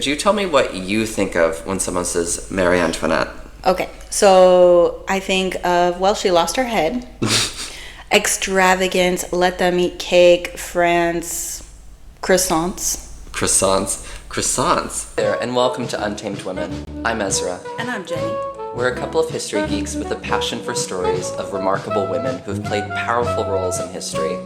could you tell me what you think of when someone says Marie Antoinette? Okay, so I think of, well, she lost her head. Extravagance, let them eat cake, France, croissants. Croissants. There, and welcome to Untamed Women. I'm Ezra. And I'm Jenny. We're a couple of history geeks with a passion for stories of remarkable women who've played powerful roles in history.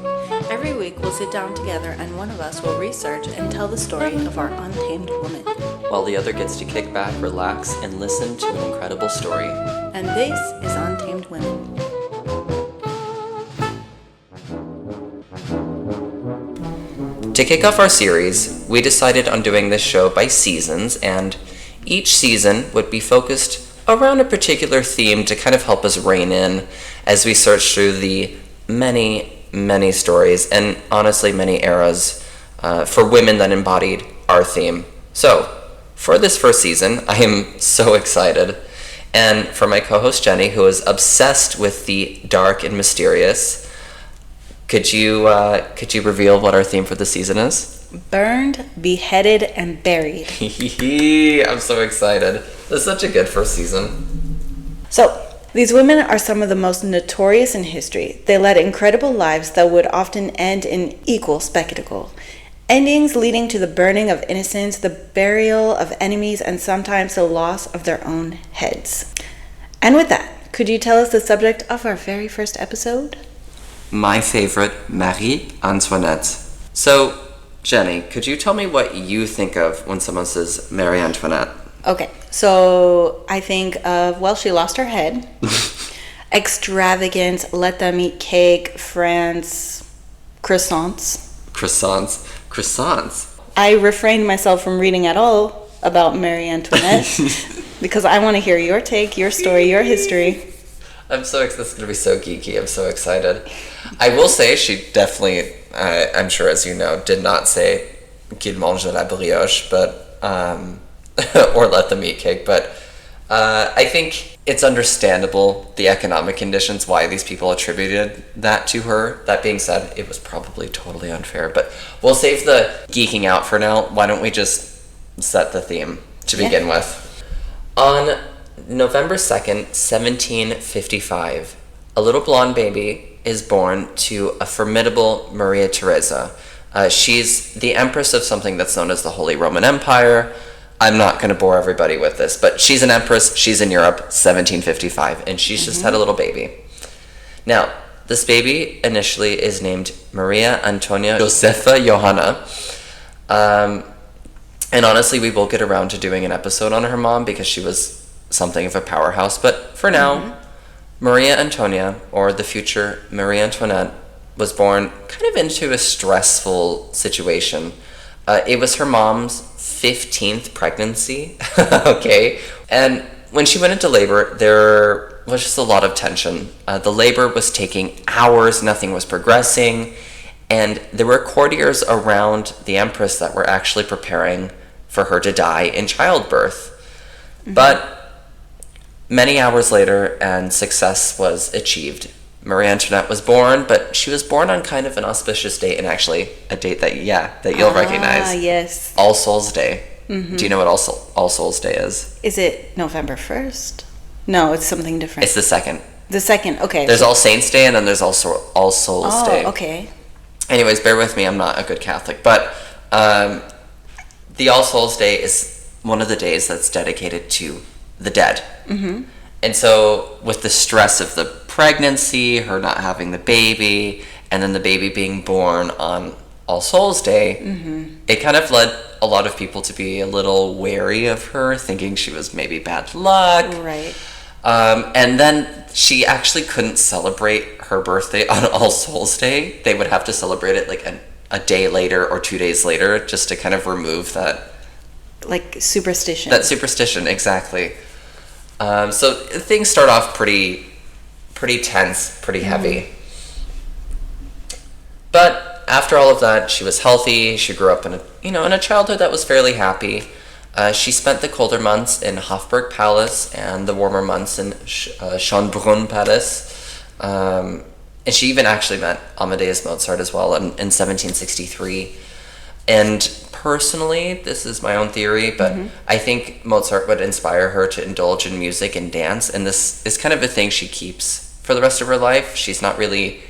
Every week we'll sit down together and one of us will research and tell the story of our untamed woman. While the other gets to kick back, relax, and listen to an incredible story. And this is Untamed Women. To kick off our series, we decided on doing this show by seasons, and each season would be focused around a particular theme to kind of help us rein in as we search through the many stories and honestly many eras for women that embodied our theme. So, for this first season, I am so excited. And for my co-host Jenny, who is obsessed with the dark and mysterious, could you reveal what our theme for the season is? Burned, beheaded, and buried. I'm so excited. This is such a good first season. So, these women are some of the most notorious in history. They led incredible lives that would often end in equal spectacle. Endings leading to the burning of innocents, the burial of enemies, and sometimes the loss of their own heads. And with that, could you tell us the subject of our very first episode? My favorite, Marie Antoinette. So, Jenny, could you tell me what you think of when someone says Marie Antoinette? Okay, so I think of, well, she lost her head. Extravagance, let them eat cake, France, croissants. Croissants. I refrained myself from reading at all about Marie Antoinette because I want to hear your take, your story, your history. This is going to be so geeky. I'm so excited. I will say she definitely, I'm sure as you know, did not say qu'il mange de la brioche, but, or let them eat cake, but I think it's understandable the economic conditions why these people attributed that to her. That being said, it was probably totally unfair, but we'll save the geeking out for now. Why don't we just set the theme to begin with? On November 2nd, 1755, a little blonde baby is born to a formidable Maria Theresa. She's the empress of something that's known as the Holy Roman Empire. I'm not going to bore everybody with this, but she's an empress, she's in Europe, 1755, and she's just had a little baby. Now, this baby initially is named Maria Antonia Josefa Johanna. And honestly, we will get around to doing an episode on her mom because she was something of a powerhouse, but for now, Maria Antonia, or the future Marie Antoinette, was born kind of into a stressful situation. It was her mom's 15th pregnancy, okay? And when she went into labor, there was just a lot of tension. The labor was taking hours, nothing was progressing, and there were courtiers around the empress that were actually preparing for her to die in childbirth. But many hours later, and success was achieved. Marie Antoinette was born, but she was born on kind of an auspicious date, and actually a date that you'll recognize. Ah, yes. All Souls Day. Do you know what All Souls Day is? Is it November 1st? No, it's something different. It's the 2nd. The 2nd, okay. There's All Saints Day, and then there's also All Souls Day. Oh, okay. Anyways, bear with me, I'm not a good Catholic, but the All Souls Day is one of the days that's dedicated to the dead. And so with the stress of the pregnancy, her not having the baby, and then the baby being born on All Souls Day, it kind of led a lot of people to be a little wary of her, thinking she was maybe bad luck. Right. And then she actually couldn't celebrate her birthday on All Souls Day. They would have to celebrate it like a day later or 2 days later, just to kind of remove that. Like superstition. That superstition, exactly. So things start off pretty tense, pretty heavy. But after all of that, she was healthy. She grew up in a childhood that was fairly happy. She spent the colder months in Hofburg Palace and the warmer months in Schönbrunn Palace. And she even actually met Amadeus Mozart as well in 1763. And personally, this is my own theory, but I think Mozart would inspire her to indulge in music and dance, and this is kind of a thing she keeps for the rest of her life. She's not really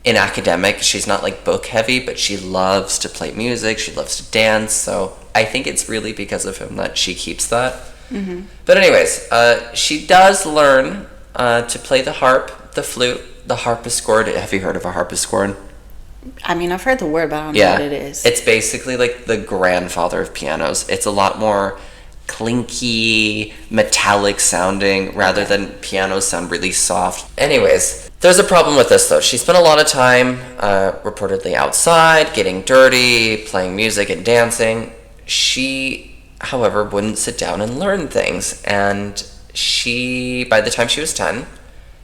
an academic, she's not like book heavy, but she loves to play music, she loves to dance, so I think it's really because of him that she keeps that. But anyways, she does learn to play the harp, the flute, the harpsichord. Have you heard of a harpsichord? I mean, I've heard the word, but I don't know what it is. It's basically like the grandfather of pianos. It's a lot more clinky, metallic sounding, rather than pianos sound really soft. Anyways, there's a problem with this though. She spent a lot of time reportedly outside, getting dirty, playing music and dancing. She, however, wouldn't sit down and learn things. And by the time she was 10,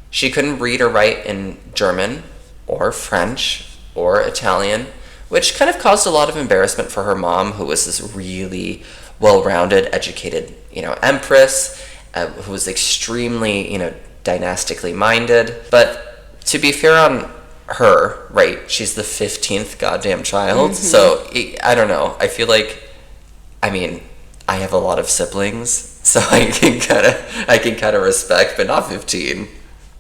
she couldn't read or write in German or French or Italian, which kind of caused a lot of embarrassment for her mom, who was this really well-rounded, educated, empress, who was extremely, dynastically minded. But to be fair on her, right, she's the 15th goddamn child, so I don't know. I feel like, I have a lot of siblings, so I can kind of respect, but not 15.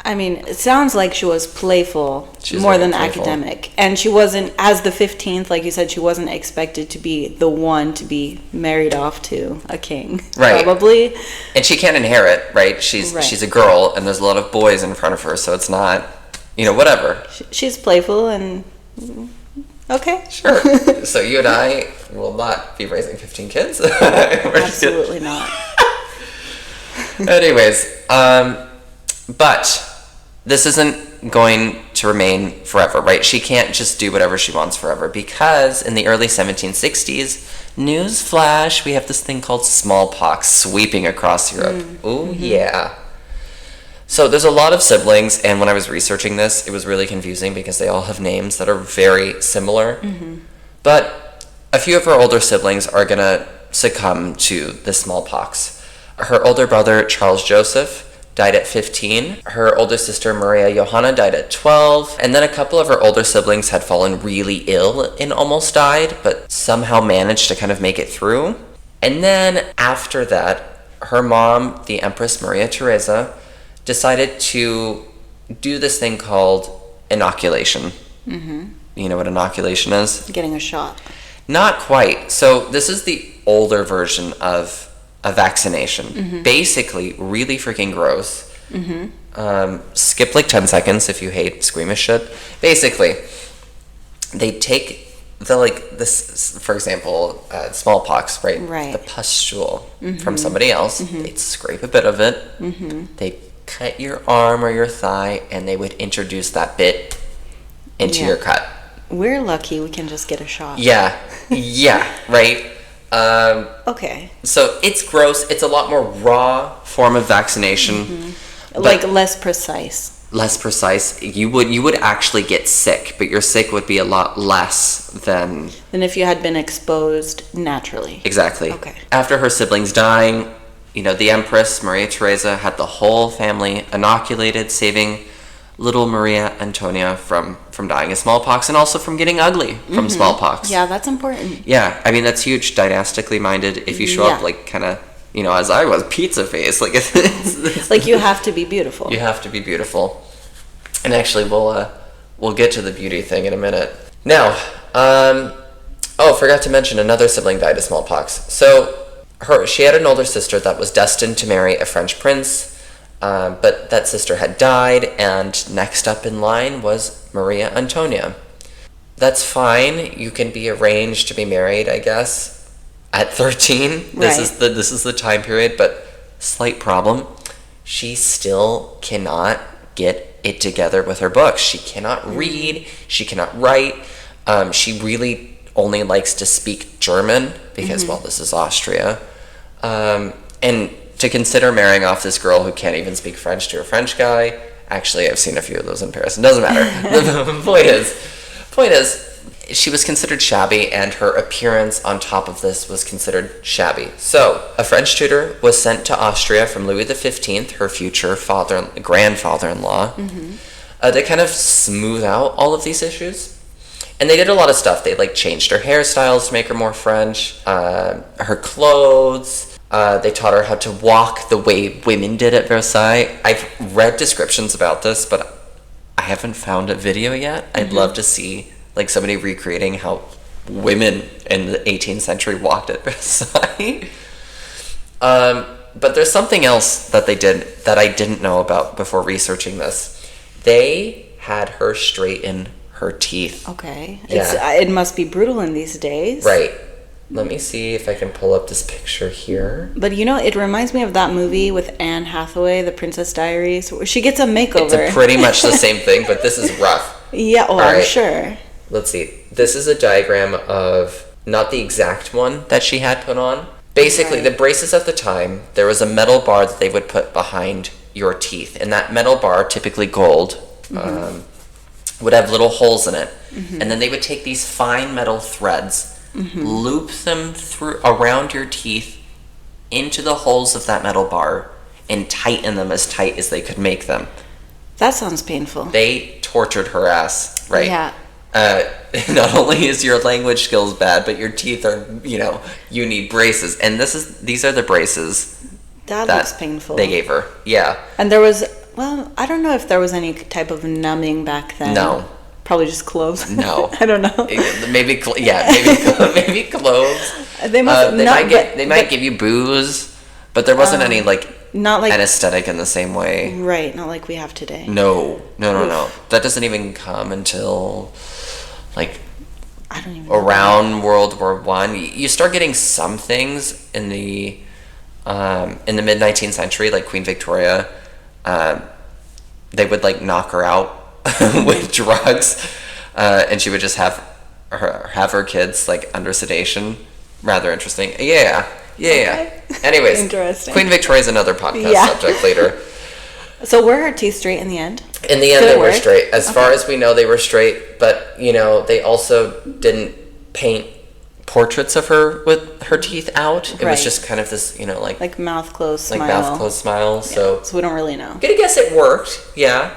It sounds like she was playful more than academic. And she wasn't, as the 15th, like you said, she wasn't expected to be the one to be married off to a king. Right. Probably. And she can't inherit, right? She's a girl, and there's a lot of boys in front of her, so it's not, whatever. She's playful and... Okay. Sure. So you and I will not be raising 15 kids. Absolutely not. Anyways, but this isn't going to remain forever, right? She can't just do whatever she wants forever, because in the early 1760s, newsflash, we have this thing called smallpox sweeping across Europe. Oh, yeah. So there's a lot of siblings, and when I was researching this, it was really confusing because they all have names that are very similar. But a few of her older siblings are going to succumb to the smallpox. Her older brother, Charles Joseph, died at 15. Her older sister, Maria Johanna, died at 12. And then a couple of her older siblings had fallen really ill and almost died, but somehow managed to kind of make it through. And then after that, her mom, the Empress Maria Theresa, decided to do this thing called inoculation. You know what inoculation is? Getting a shot. Not quite. So this is the older version of a vaccination. Basically, really freaking gross. Skip like 10 seconds if you hate squeamish shit. Basically, they take this, for example, smallpox, right? The pustule from somebody else. They'd scrape a bit of it. They'd cut your arm or your thigh, and they would introduce that bit into your cut. We're lucky we can just get a shot. Yeah, right? Okay. So it's gross. It's a lot more raw form of vaccination. Like less precise. Less precise. You would actually get sick, but your sick would be a lot less than if you had been exposed naturally. Exactly. Okay. After her siblings dying, the Empress Maria Theresa had the whole family inoculated, saving little Maria Antonia from dying of smallpox, and also from getting ugly from smallpox. Yeah, that's important. Yeah, that's huge. Dynastically minded. If you show up like kind of, as I was, pizza face, like it's like you have to be beautiful. You have to be beautiful. And actually, we'll get to the beauty thing in a minute. Now, forgot to mention another sibling died of smallpox. So she had an older sister that was destined to marry a French prince. But that sister had died, and next up in line was Maria Antonia. That's fine. You can be arranged to be married, I guess, at 13. This is the time period, but slight problem. She still cannot get it together with her books. She cannot read. She cannot write. She really only likes to speak German because, well, this is Austria. And to consider marrying off this girl who can't even speak French to a French guy. Actually, I've seen a few of those in Paris. It doesn't matter. The point is, she was considered shabby, and her appearance on top of this was considered shabby. So, a French tutor was sent to Austria from Louis XV, her future grandfather-in-law, to kind of smooth out all of these issues. And they did a lot of stuff. They like changed her hairstyles to make her more French, her clothes. They taught her how to walk the way women did at Versailles. I've read descriptions about this, but I haven't found a video yet. I'd love to see like somebody recreating how women in the 18th century walked at Versailles. But there's something else that they did that I didn't know about before researching this. They had her straighten her teeth. Okay. Yeah. It must be brutal in these days. Right. Let me see if I can pull up this picture here. But you know, it reminds me of that movie with Anne Hathaway, The Princess Diaries, where she gets a makeover. It's pretty much the same thing, but this is rough. Yeah, oh, I'm sure. Let's see. This is a diagram of, not the exact one that she had put on. Basically, the braces at the time, there was a metal bar that they would put behind your teeth. And that metal bar, typically gold, would have little holes in it. And then they would take these fine metal threads, loop them through around your teeth into the holes of that metal bar, and tighten them as tight as they could make them. That sounds painful. They tortured her ass, right? Yeah. Not only is your language skills bad, but your teeth are, you need braces. And these are the braces that looks painful. They gave her. Yeah. And there was, well, I don't know if there was any type of numbing back then. No. Probably just cloves. No. I don't know. Maybe maybe cloves. They must they might give you booze, but there wasn't any not like anesthetic in the same way. Right, not like we have today. No. That doesn't even come until I don't even around World War I. You start getting some things in the mid 19th century, like Queen Victoria. They would knock her out with drugs, and she would just have her kids under sedation. Rather interesting. Yeah. Okay. Anyways, interesting. Queen Victoria's another podcast subject later. So were her teeth straight in the end? In the end, they were straight. As far as we know, they were straight. But they also didn't paint portraits of her with her teeth out. It was just kind of this, like mouth closed smile. Like mouth closed smile. Yeah. So we don't really know. I'm gonna guess it worked. Yeah.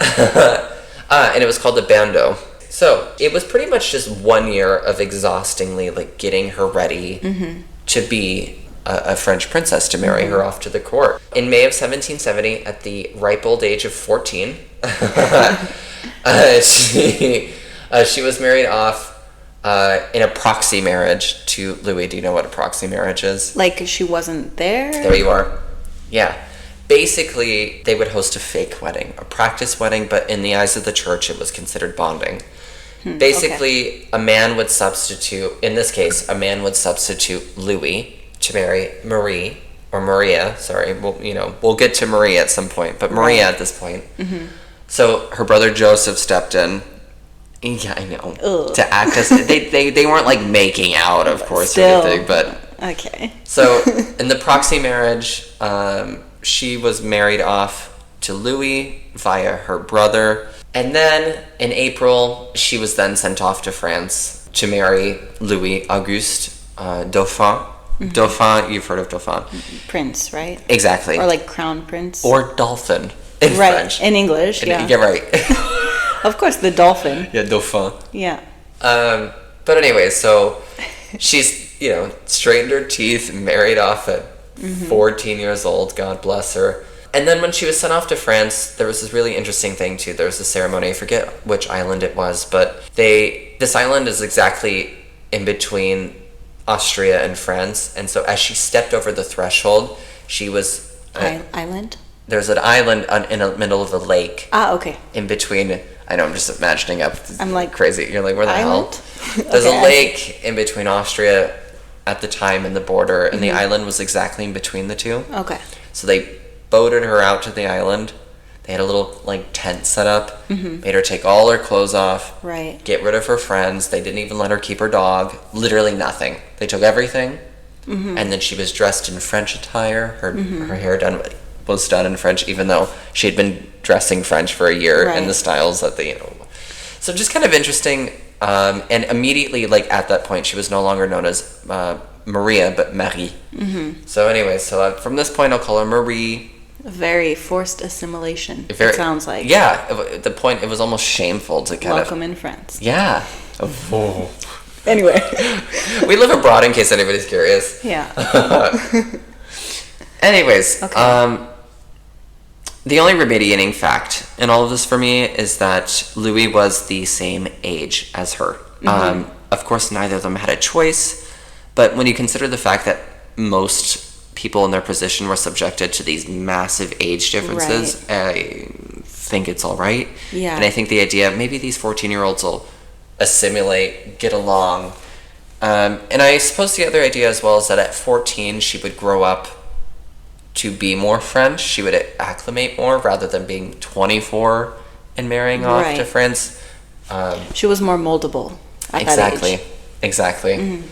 And it was called the bandeau. So it was pretty much just 1 year of exhaustingly getting her ready to be a French princess, to marry her off to the court. In May of 1770, at the ripe old age of 14, she was married off in a proxy marriage to Louis. Do you know what a proxy marriage is? Like she wasn't there? There you are. Yeah. Basically, they would host a fake wedding, a practice wedding, but in the eyes of the church, it was considered bonding. Basically, a man would substitute, in this case, Louis to marry Marie, or Maria, sorry. We'll get to Maria at some point, but Maria at this point. So her brother Joseph stepped in. Yeah, I know. Ugh. To act as, they weren't making out, of course, still, or anything, but. Okay. So, in the proxy marriage, she was married off to Louis via her brother. And then in April, she was then sent off to France to marry Louis Auguste Dauphin. Dauphin, you've heard of Dauphin. Prince, right? Exactly. Or crown prince. Or dolphin in French. In English, yeah. Yeah, right. Of course, the dolphin. Yeah, Dauphin. Yeah. But anyway, so she's, straightened her teeth, married off at 14 years old, God bless her. And then when she was sent off to France, there was this really interesting thing too. There was a ceremony, I forget which island it was, but this island is exactly in between Austria and France. And so as she stepped over the threshold, she was... Island? There's an island in the middle of the lake. Ah, okay. In between... I know, I'm just imagining up. I'm crazy. You're where the island? hell? There's a lake in between Austria at the time and the border, and the island was exactly in between the two. Okay. So they boated her out to the island. They had a little tent set up, made her take all her clothes off, get rid of her friends. They didn't even let her keep her dog. Literally nothing. They took everything, and then she was dressed in French attire. Her hair was done in French, even though she had been dressing French for a year in the styles that they, So just kind of interesting. And immediately, at that point, she was no longer known as Maria, but Marie. So anyway, from this point, I'll call her Marie. Very forced assimilation, it sounds like. Yeah, at the point, it was almost shameful to welcome in France. Yeah. Oh. Anyway. We live abroad in case anybody's curious. Yeah. Anyways, Okay. the only remediating fact in all of this for me is that Louis was the same age as her. Of course, neither of them had a choice, but when you consider the fact that most people in their position were subjected to these massive age differences, I think it's all right. Yeah. And I think the idea of maybe these 14-year-olds will assimilate, get along. And I suppose the other idea as well is that at 14, she would grow up to be more French. She would acclimate more rather than being 24 and marrying off to France. She was more moldable at that age. Exactly.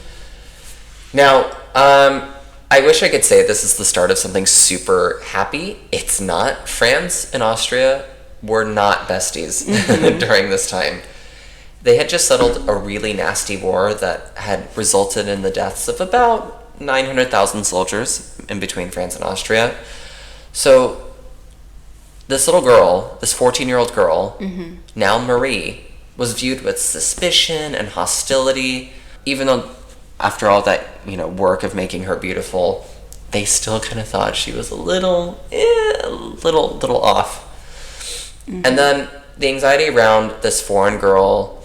Now, I wish I could say this is the start of something super happy. It's not. France and Austria were not besties during this time. They had just settled a really nasty war that had resulted in the deaths of about 900,000 soldiers in between France and Austria. So this little girl, this 14-year-old girl, now Marie, was viewed with suspicion and hostility, even though after all that, work of making her beautiful, they still kind of thought she was a little off. And then the anxiety around this foreign girl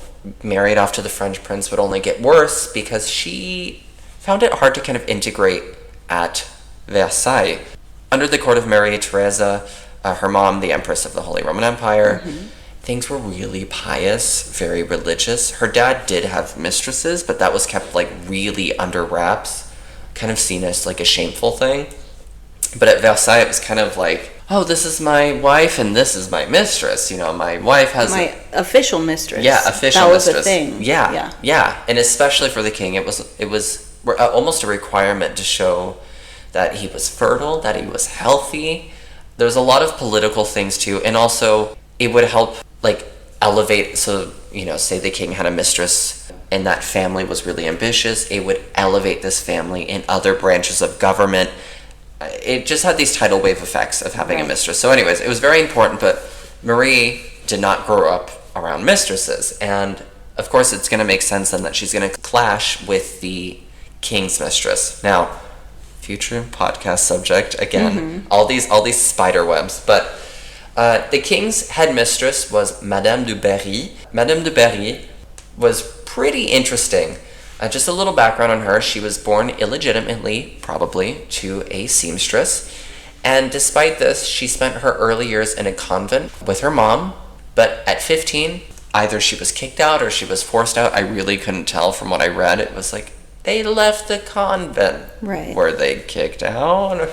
married off to the French prince would only get worse because she found it hard to kind of integrate at Versailles. Under the court of Marie Theresa, her mom, the Empress of the Holy Roman Empire, things were really pious, very religious. Her dad did have mistresses, but that was kept really under wraps, kind of seen as a shameful thing. But at Versailles, it was kind of oh, this is my wife and this is my mistress. My wife has my official mistress. Yeah, official that was mistress. A thing. Yeah, and especially for the king, it was almost a requirement to show that he was fertile, that he was healthy. There's a lot of political things too, and also it would help elevate. So say the king had a mistress, and that family was really ambitious. It would elevate this family in other branches of government. It just had these tidal wave effects of having a mistress. So anyways, it was very important, but Marie did not grow up around mistresses. And of course, it's going to make sense then that she's going to clash with the king's mistress. Now, future podcast subject, again, all these spider webs. But the king's head mistress was Madame du Barry. Madame du Barry was pretty interesting. Just a little background on her. She was born illegitimately, probably, to a seamstress. And despite this, she spent her early years in a convent with her mom. But at 15, either she was kicked out or she was forced out. I really couldn't tell from what I read. It was they left the convent. Right. Were they kicked out?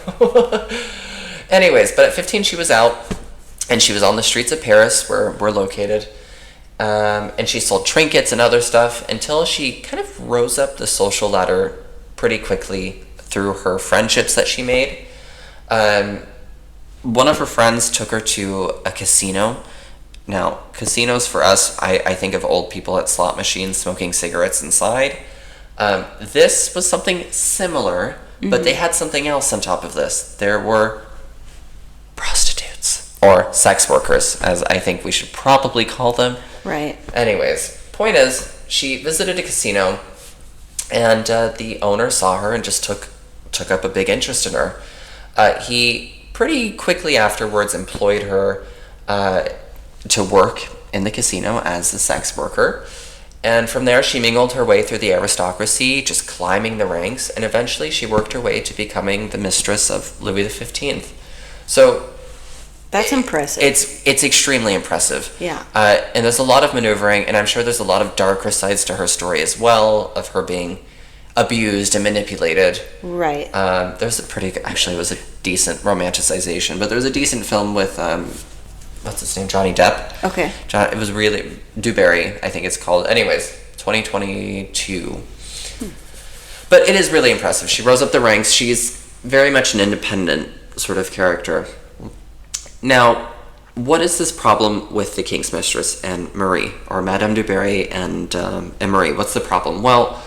Anyways, but at 15 she was out. And she was on the streets of Paris, where we're located. And she sold trinkets and other stuff until she kind of rose up the social ladder pretty quickly through her friendships that she made. One of her friends took her to a casino. Now, casinos for us, I think of old people at slot machines smoking cigarettes inside. This was something similar, but they had something else on top of this. There were prostitutes, or sex workers, as I think we should probably call them. Right. Anyways, point is, she visited a casino, and the owner saw her and just took up a big interest in her. He pretty quickly afterwards employed her to work in the casino as a sex worker. And from there, she mingled her way through the aristocracy, just climbing the ranks, and eventually she worked her way to becoming the mistress of Louis XV. So that's impressive. It's extremely impressive. Yeah. And there's a lot of maneuvering, and I'm sure there's a lot of darker sides to her story as well, of her being abused and manipulated. Right. There's it was a decent romanticization, but there was a decent film with, what's his name, Johnny Depp. Okay. It was really, Dewberry, I think it's called. Anyways, 2022. But it is really impressive. She rose up the ranks. She's very much an independent sort of character. Now, what is this problem with the King's Mistress and Marie, or Madame du Barry and Marie? What's the problem? Well,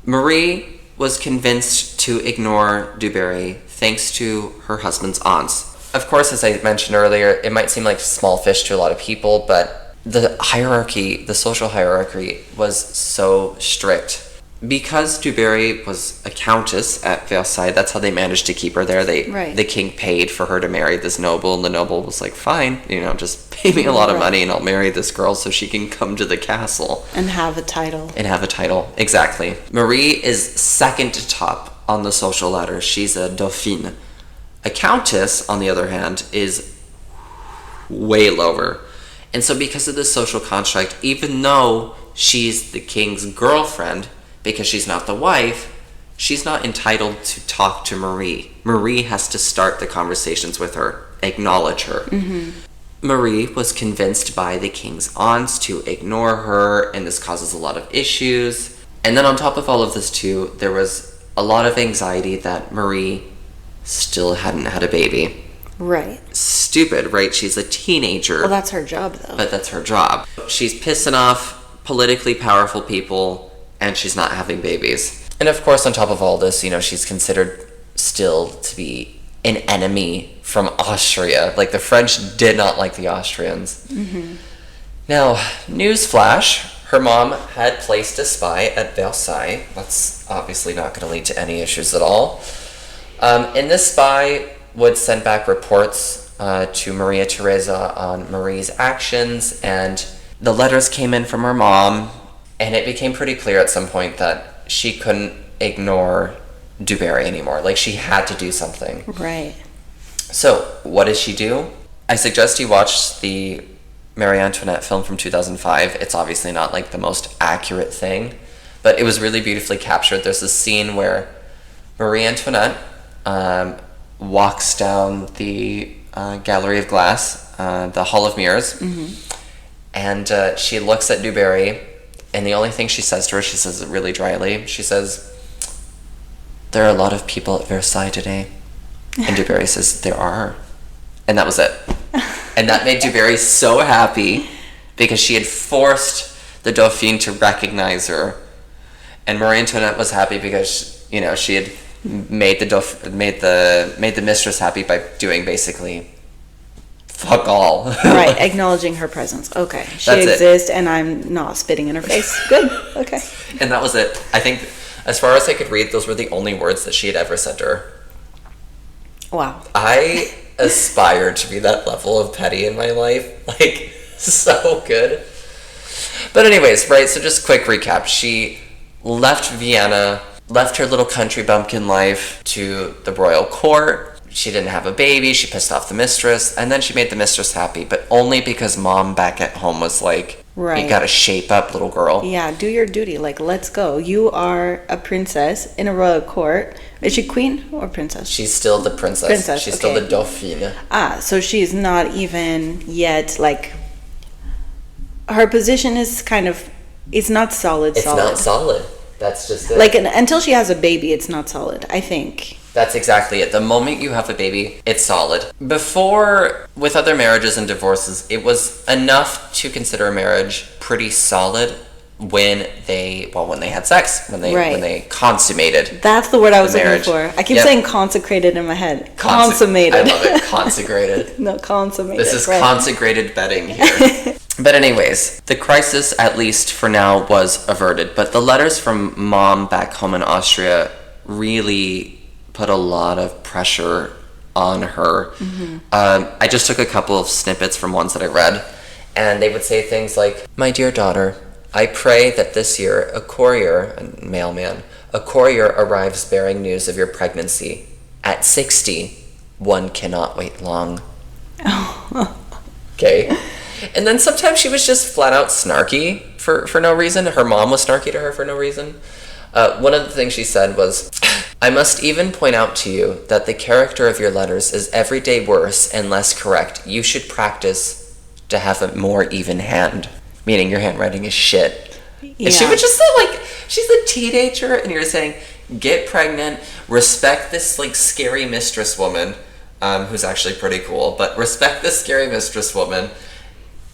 Marie was convinced to ignore du Barry thanks to her husband's aunts. Of course, as I mentioned earlier, it might seem like small fish to a lot of people, but the hierarchy, the social hierarchy, was so strict. Because Du Barry was a countess at Versailles, that's how they managed to keep her there. The king paid for her to marry this noble, and the noble was like, fine, just pay me a lot of money and I'll marry this girl so she can come to the castle. And have a title. Exactly. Marie is second to top on the social ladder. She's a dauphine. A countess, on the other hand, is way lower. And so because of this social construct, even though she's the king's girlfriend, because she's not the wife, she's not entitled to talk to Marie. Marie has to start the conversations with her, acknowledge her. Mm-hmm. Marie was convinced by the king's aunts to ignore her, and this causes a lot of issues. And then on top of all of this too, there was a lot of anxiety that Marie still hadn't had a baby. Right. Stupid, right? She's a teenager. Well, that's her job, though. But that's her job. She's pissing off politically powerful people, and she's not having babies. And of course, on top of all this, she's considered still to be an enemy from Austria. Like, the French did not like the Austrians. Mm-hmm. Now, newsflash, her mom had placed a spy at Versailles. That's obviously not going to lead to any issues at all. And this spy would send back reports to Maria Theresa on Marie's actions, and the letters came in from her mom, and it became pretty clear at some point that she couldn't ignore Du Barry anymore. Like, she had to do something. Right. So, what does she do? I suggest you watch the Marie Antoinette film from 2005. It's obviously not like the most accurate thing, but it was really beautifully captured. There's this scene where Marie Antoinette walks down the Gallery of Glass, the Hall of Mirrors, mm-hmm. and she looks at Du Barry, and the only thing she says to her, she says it really dryly, she says, "There are a lot of people at Versailles today." And Du Barry says, "There are." And that was it. And that made Du Barry so happy, because she had forced the Dauphine to recognize her. And Marie Antoinette was happy because, she had made the mistress happy by doing basically fuck all. Right, acknowledging her presence. Okay, she exists, and I'm not spitting in her face. Good. Okay. And that was it. I think, as far as I could read, those were the only words that she had ever said to her. Wow. I aspire to be that level of petty in my life. Like, so good. But anyways, right, so just quick recap. She left Vienna, left her little country bumpkin life to the royal court. She didn't have a baby. She pissed off the mistress. And then she made the mistress happy, but only because mom back at home was like, right, you gotta shape up, little girl. Yeah, do your duty. Like, let's go. You are a princess in a royal court. Is she queen or princess? She's still the princess. She's still the dauphine. So she's not even yet, like, her position is kind of, it's not solid. It's not solid. That's just it. Like, until she has a baby, it's not solid, I think. That's exactly it. The moment you have a baby, it's solid. Before, with other marriages and divorces, it was enough to consider a marriage pretty solid when they had sex, when they consummated. That's the word I was looking for. I keep saying consecrated in my head. Consummated. I love it. Consecrated. No, consummated. This is consecrated bedding here. But anyways, the crisis, at least for now, was averted. But the letters from mom back home in Austria really put a lot of pressure on her. Mm-hmm. I just took a couple of snippets from ones that I read, and they would say things like, "My dear daughter, I pray that this year a courier arrives bearing news of your pregnancy. At 60, one cannot wait long." Okay. And then sometimes she was just flat out snarky for no reason. Her mom was snarky to her for no reason. One of the things she said was, "I must even point out to you that the character of your letters is every day worse and less correct. You should practice to have a more even hand." Meaning your handwriting is shit. Yeah. And she would just say, like, she's a teenager, and you're saying, get pregnant, respect this, like, scary mistress woman, who's actually pretty cool, but respect this scary mistress woman,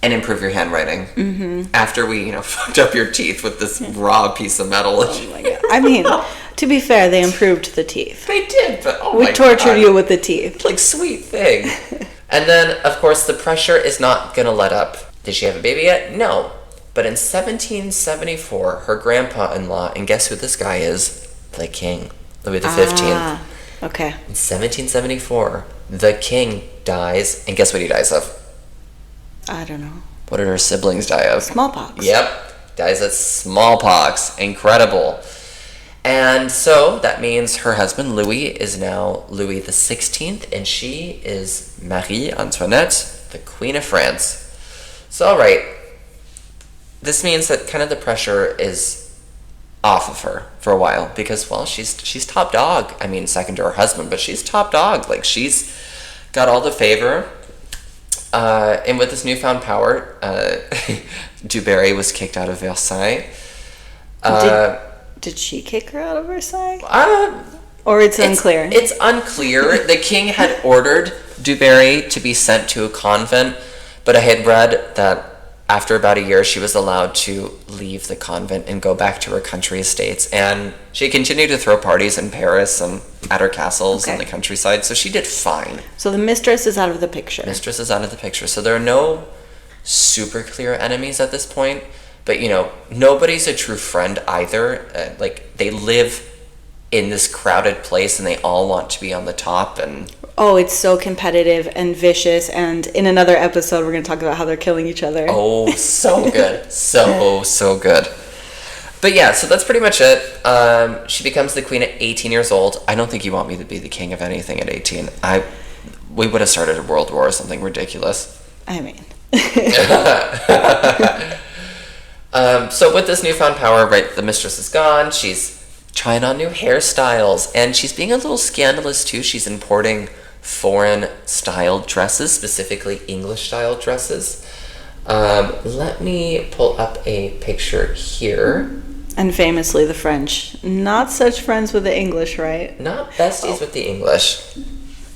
and improve your handwriting. Mm-hmm. After we, fucked up your teeth with this raw piece of metal. Oh my God. I mean, to be fair, they improved the teeth. They did, but we tortured you with the teeth. Like, sweet thing. And then, of course, the pressure is not going to let up. Did she have a baby yet? No. But in 1774, her grandpa-in-law, and guess who this guy is? The king, Louis the 15th. Ah, okay. In 1774, the king dies, and guess what he dies of? I don't know. What did her siblings die of? Smallpox. Yep, dies of smallpox. Incredible. And so that means her husband, Louis, is now Louis the 16th, and she is Marie Antoinette, the Queen of France. So, all right, this means that kind of the pressure is off of her for a while because, well, she's top dog. I mean, second to her husband, but she's top dog. Like, she's got all the favor. And with this newfound power, Du Barry was kicked out of Versailles. Did she kick her out of Versailles? Or it's unclear? It's unclear. The king had ordered Du Barry to be sent to a convent, but I had read that after about a year, she was allowed to leave the convent and go back to her country estates. And she continued to throw parties in Paris and at her castles in the countryside, so she did fine. So the mistress is out of the picture. Mistress is out of the picture. So there are no super clear enemies at this point. But, you know, nobody's a true friend either. Like, they live in this crowded place and they all want to be on the top. And oh, it's so competitive and vicious. And in another episode, we're going to talk about how they're killing each other. Oh, so good. So good. But yeah, so that's pretty much it. She becomes the queen at 18 years old. I don't think you want me to be the king of anything at 18. We would have started a world war or something ridiculous. I mean. So with this newfound power, right, the mistress is gone. She's trying on new hairstyles, and she's being a little scandalous too. She's importing foreign-style dresses, specifically English-style dresses. Let me pull up a picture here. And famously, the French. Not such friends with the English, right? Not besties with the English.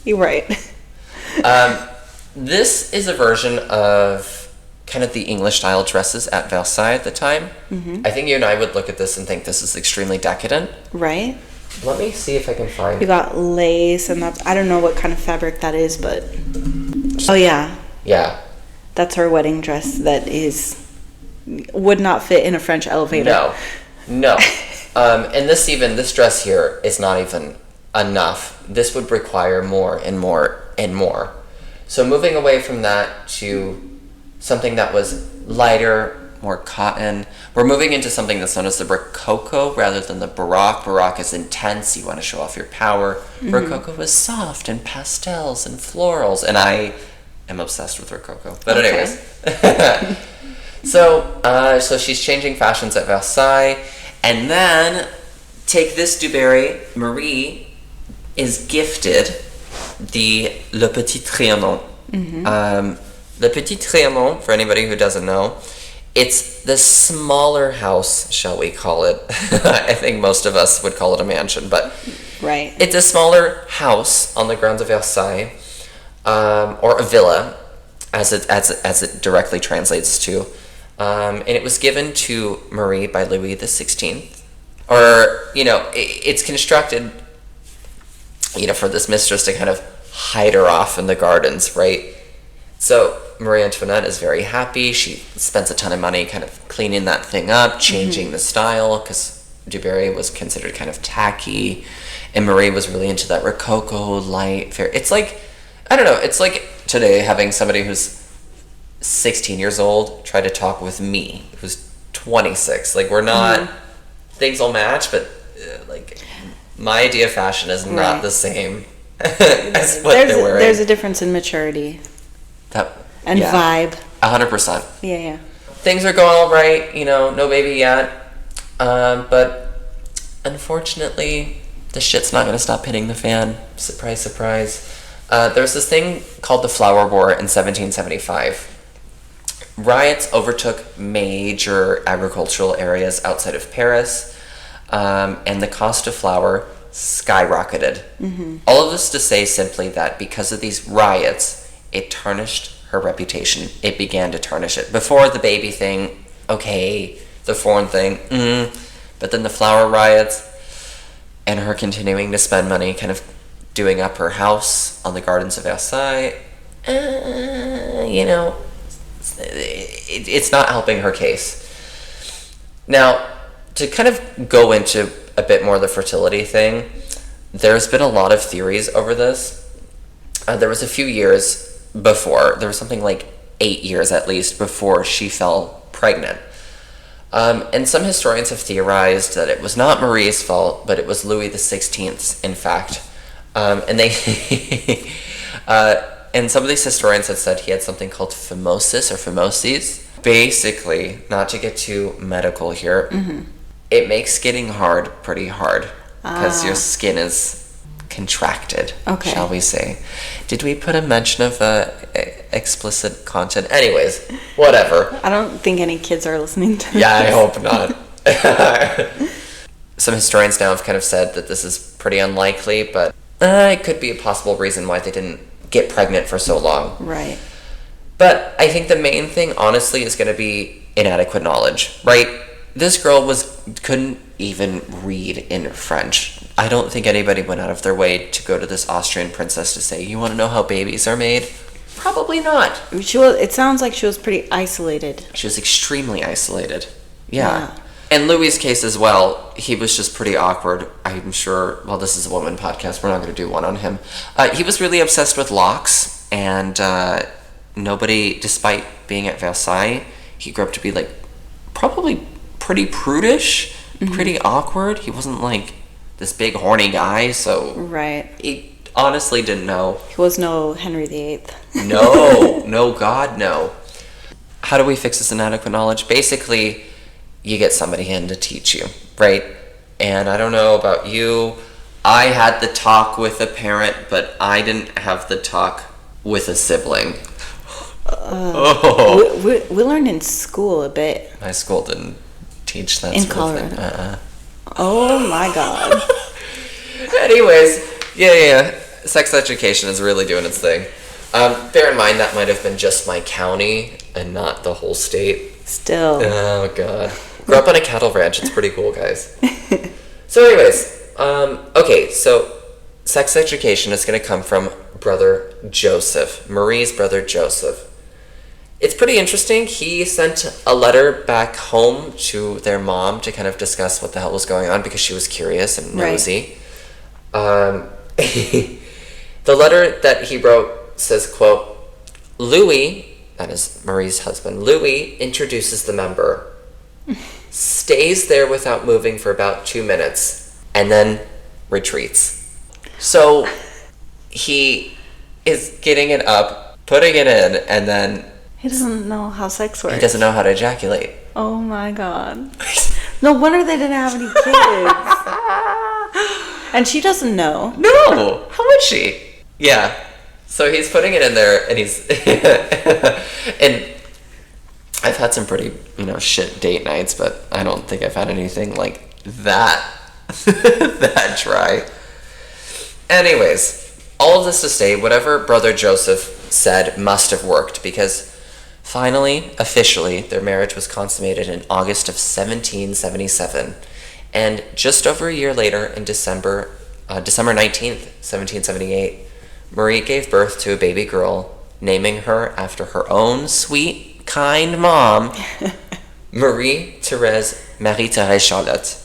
You're right. This is a version of kind of the English-style dresses at Versailles at the time. Mm-hmm. I think you and I would look at this and think this is extremely decadent. Right. Let me see if I can find... You got lace, and that's... I don't know what kind of fabric that is, but... Oh, yeah. Yeah. That's her wedding dress that would not fit in a French elevator. No. And this dress here is not even enough. This would require more and more and more. So moving away from that to something that was lighter, more cotton. We're moving into something that's known as the Rococo rather than the Baroque. Baroque is intense. You want to show off your power. Mm-hmm. Rococo is soft and pastels and florals. And I am obsessed with Rococo. But anyways. So she's changing fashions at Versailles. And then, take this Du Barry, Marie is gifted the Le Petit Trianon. Mm-hmm. Le Petit Trianon, for anybody who doesn't know, it's the smaller house, shall we call it. I think most of us would call it a mansion, but right. It's a smaller house on the grounds of Versailles, or a villa, as it directly translates to. And it was given to Marie by Louis the 16th. Or, it's constructed, for this mistress to kind of hide her off in the gardens, right? So Marie Antoinette is very happy. She spends a ton of money kind of cleaning that thing up, changing the style, because Du Barry was considered kind of tacky, and Marie was really into that Rococo, light, fair. It's like, I don't know, it's like today having somebody who's 16 years old try to talk with me, who's 26. Like, we're not, things will match, but, my idea of fashion is not the same as what they're wearing. There's a difference in maturity. Vibe. 100%. Yeah. Things are going all right, no baby yet. But unfortunately, the shit's not going to stop hitting the fan. Surprise, surprise. There's this thing called the Flower War in 1775. Riots overtook major agricultural areas outside of Paris, and the cost of flour skyrocketed. Mm-hmm. All of this to say simply that because of these riots, it tarnished her reputation. It began to tarnish it. Before the baby thing, okay, the foreign thing, but then the flower riots, and her continuing to spend money kind of doing up her house on the gardens of Versailles, it's not helping her case. Now, to kind of go into a bit more of the fertility thing, there's been a lot of theories over this. There was a few years before, there was something like 8 years at least before she fell pregnant. And some historians have theorized that it was not Marie's fault, but it was Louis XVI's, in fact. And they and some of these historians have said he had something called phimosis or phimoses. Basically, not to get too medical here, it makes getting hard pretty hard because your skin is contracted, shall we say. Did we put a mention of explicit content? Anyways, whatever. I don't think any kids are listening to this. Yeah, I hope not. Some historians now have kind of said that this is pretty unlikely, but it could be a possible reason why they didn't get pregnant for so long. Right. But I think the main thing, honestly, is going to be inadequate knowledge, right? This girl couldn't even read in French. I don't think anybody went out of their way to go to this Austrian princess to say, you want to know how babies are made? Probably not. It sounds like she was pretty isolated. She was extremely isolated. Yeah. In Louis's case as well, he was just pretty awkward. I'm sure, well, this is a woman podcast. We're not going to do one on him. He was really obsessed with locks, and nobody, despite being at Versailles, he grew up to be, like, probably pretty prudish, pretty awkward. He wasn't, like, this big horny guy, so... Right. He honestly didn't know. He was no Henry VIII. No, God, no. How do we fix this inadequate knowledge? Basically, you get somebody in to teach you, right? And I don't know about you. I had the talk with a parent, but I didn't have the talk with a sibling. We learned in school a bit. My school didn't teach that in sort Colorado. of thing. Oh my God. Anyways, yeah. Sex education is really doing its thing. Bear in mind that might have been just my county and not the whole state. Still. Oh God. Grew up on a cattle ranch. It's pretty cool, guys. So anyways, okay, so sex education is going to come from brother Joseph, Marie's brother Joseph. It's pretty interesting. He sent a letter back home to their mom to kind of discuss what the hell was going on because she was curious and nosy. Right. The letter that he wrote says, quote, Louis, that is Marie's husband, Louis introduces the member, stays there without moving for about 2 minutes, and then retreats. So he is getting it up, putting it in, and then... He doesn't know how sex works. He doesn't know how to ejaculate. Oh my God. No wonder they didn't have any kids. And she doesn't know. No! How would she? Yeah. So he's putting it in there, and he's... and I've had some pretty, shit date nights, but I don't think I've had anything like that. that dry. Anyways, all of this to say, whatever Brother Joseph said must have worked, because finally, officially, their marriage was consummated in August of 1777. And just over a year later, in December 19th, 1778, Marie gave birth to a baby girl, naming her after her own sweet, kind mom, Marie Therese Charlotte.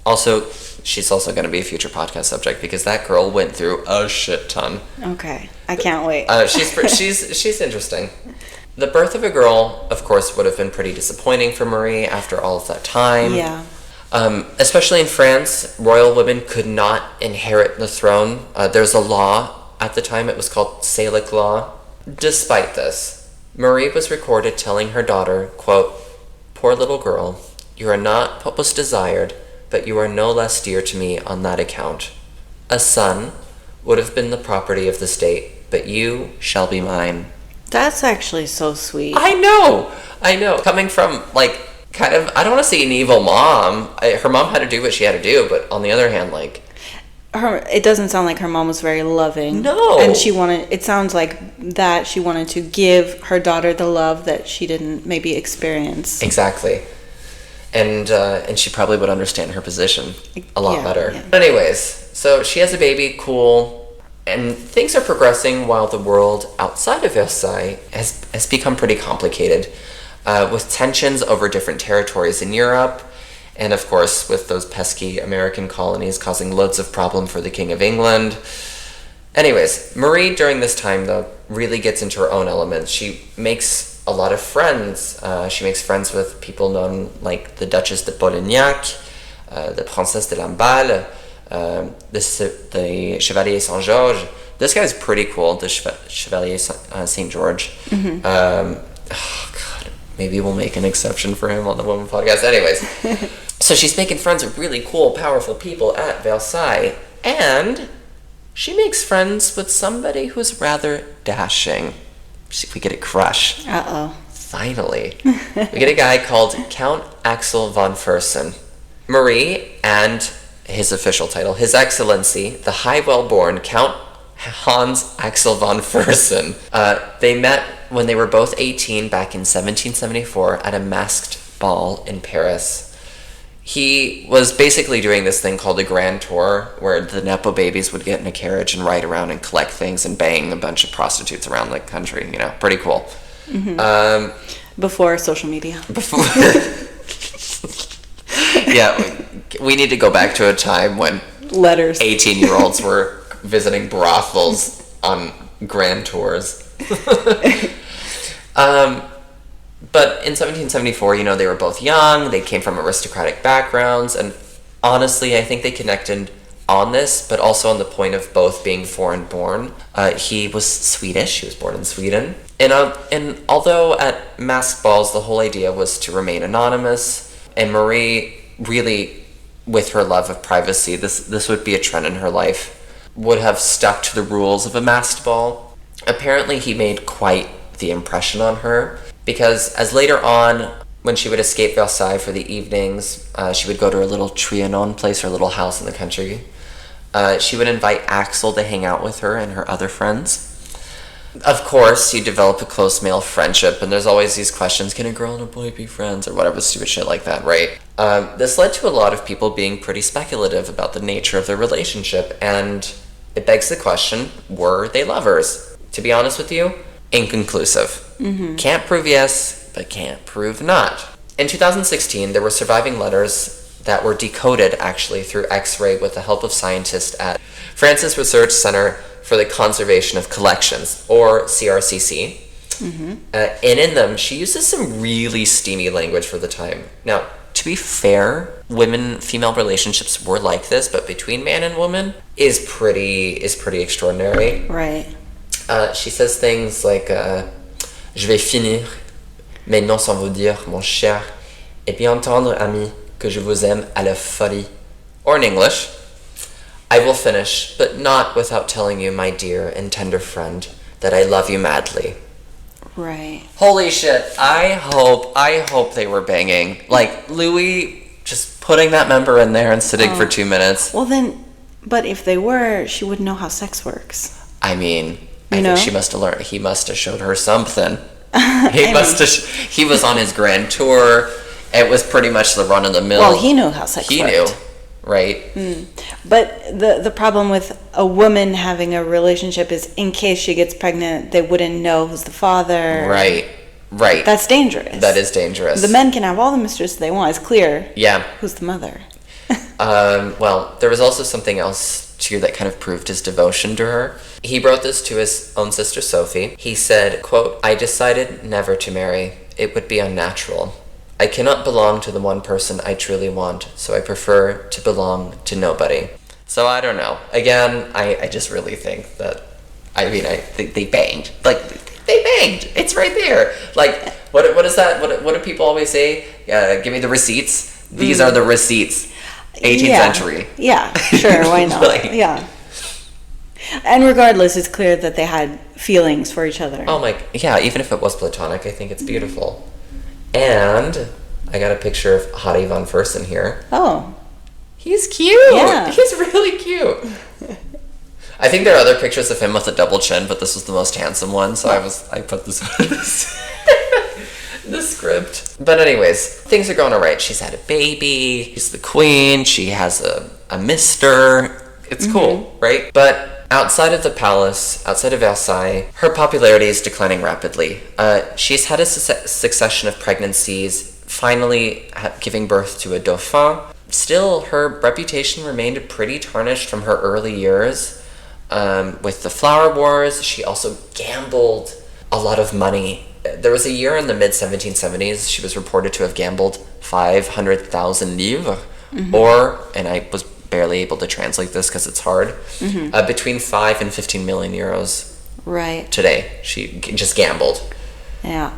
Also, she's also going to be a future podcast subject because that girl went through a shit ton. Okay, I can't wait. She's interesting. The birth of a girl, of course, would have been pretty disappointing for Marie after all of that time. Yeah. Especially in France, royal women could not inherit the throne. There's a law at the time, it was called Salic law. Despite this, Marie was recorded telling her daughter, quote, "Poor little girl, you are not what was desired, but you are no less dear to me on that account. A son would have been the property of the state, but you shall be mine." That's actually so sweet. I know. Coming from, kind of, I don't want to say an evil mom. Her mom had to do what she had to do, but on the other hand, it doesn't sound like her mom was very loving. No. And it sounds like that she wanted to give her daughter the love that she didn't maybe experience. Exactly. And she probably would understand her position a lot better. Yeah. Anyways, so she has a baby, cool. And things are progressing while the world outside of Versailles has become pretty complicated, with tensions over different territories in Europe, and of course with those pesky American colonies causing loads of problem for the King of England. Anyways, Marie during this time, though, really gets into her own element. She makes a lot of friends. She makes friends with people known like the Duchess de Polignac, the Princesse de Lamballe, the Chevalier Saint-Georges. This guy's pretty cool, the Chevalier Saint George. Oh God, maybe we'll make an exception for him on the Woman Podcast. Anyways, so she's making friends with really cool, powerful people at Versailles, and she makes friends with somebody who's rather dashing. See if we get a crush. Uh-oh. Finally. We get a guy called Count Axel von Fersen. Marie and his official title, His Excellency, the High Well-Born Count Hans Axel von Fersen. They met when they were both 18 back in 1774 at a masked ball in Paris. He was basically doing this thing called a grand tour, where the Nepo babies would get in a carriage and ride around and collect things and bang a bunch of prostitutes around the country. You know, pretty cool. Before social media. Before, yeah, we need to go back to a time when letters 18-year-olds were visiting brothels on grand tours. But in 1774, you know, they were both young, they came from aristocratic backgrounds, and honestly, I think they connected on this, but also on the point of both being foreign-born. He was Swedish, he was born in Sweden. And although at masked balls, the whole idea was to remain anonymous, and Marie really, with her love of privacy, this would be a trend in her life, would have stuck to the rules of a masked ball. Apparently, he made quite the impression on her, because as later on, when she would escape Versailles for the evenings, she would go to her little Trianon place, her little house in the country. She would invite Axel to hang out with her and her other friends. Of course, you develop a close male friendship, and there's always these questions, can a girl and a boy be friends, or whatever stupid shit like that, right? This led to a lot of people being pretty speculative about the nature of their relationship, and it begs the question, were they lovers? To be honest with you, inconclusive. Can't prove yes, but can't prove not. In 2016, there were surviving letters that were decoded actually through X-ray with the help of scientists at Francis Research Center for the Conservation of Collections, or CRCC. And in them, she uses some really steamy language for the time. Now, to be fair, female relationships were like this, but between man and woman is pretty extraordinary. Right. She says things like, je vais finir, mais non sans vous dire, mon cher, et bien entendre, ami, que je vous aime à la folie. Or in English, I will finish, but not without telling you, my dear and tender friend, that I love you madly. Right. Holy shit, I hope they were banging. Like, Louis just putting that member in there and sitting for 2 minutes. Well then, but if they were, she wouldn't know how sex works. I mean, I think she must have learned. He must have showed her something. He was on his grand tour. It was pretty much the run of the mill. Well, he knew how sex worked. He knew, right? But the problem with a woman having a relationship is, in case she gets pregnant, they wouldn't know who's the father. Right. That's dangerous. That is dangerous. The men can have all the mistresses they want. It's clear. Yeah. Who's the mother? Well, there was also something else too that kind of proved his devotion to her. He wrote this to his own sister Sophie. He said, quote, I decided never to marry. It would be unnatural. I cannot belong to the one person I truly want, so I prefer to belong to nobody. So I don't know. Again, I just really think that, I think they banged. Like, they banged. It's right there. Like, what is that? What do people always say? Give me the receipts. These are the receipts. 18th century. Yeah, sure, why not? Yeah. And regardless, it's clear that they had feelings for each other. Oh my, yeah, even if it was platonic, I think it's beautiful. And I got a picture of Hottie von Fersen here. Oh. He's cute. Yeah. He's really cute. I think there are other pictures of him with a double chin, but this was the most handsome one, so I put this on the script. But anyways, things are going all right. She's had a baby. She's the queen. She has a mister. It's cool, right? But outside of the palace, outside of Versailles, her popularity is declining rapidly. She's had a succession of pregnancies, finally giving birth to a dauphin. Still, her reputation remained pretty tarnished from her early years. With the flower wars, she also gambled a lot of money. There was a year in the mid-1770s she was reported to have gambled 500,000 livres, or, and I was barely able to translate this because it's hard, between 5 and 15 million euros. Right. Today. She just gambled. Yeah.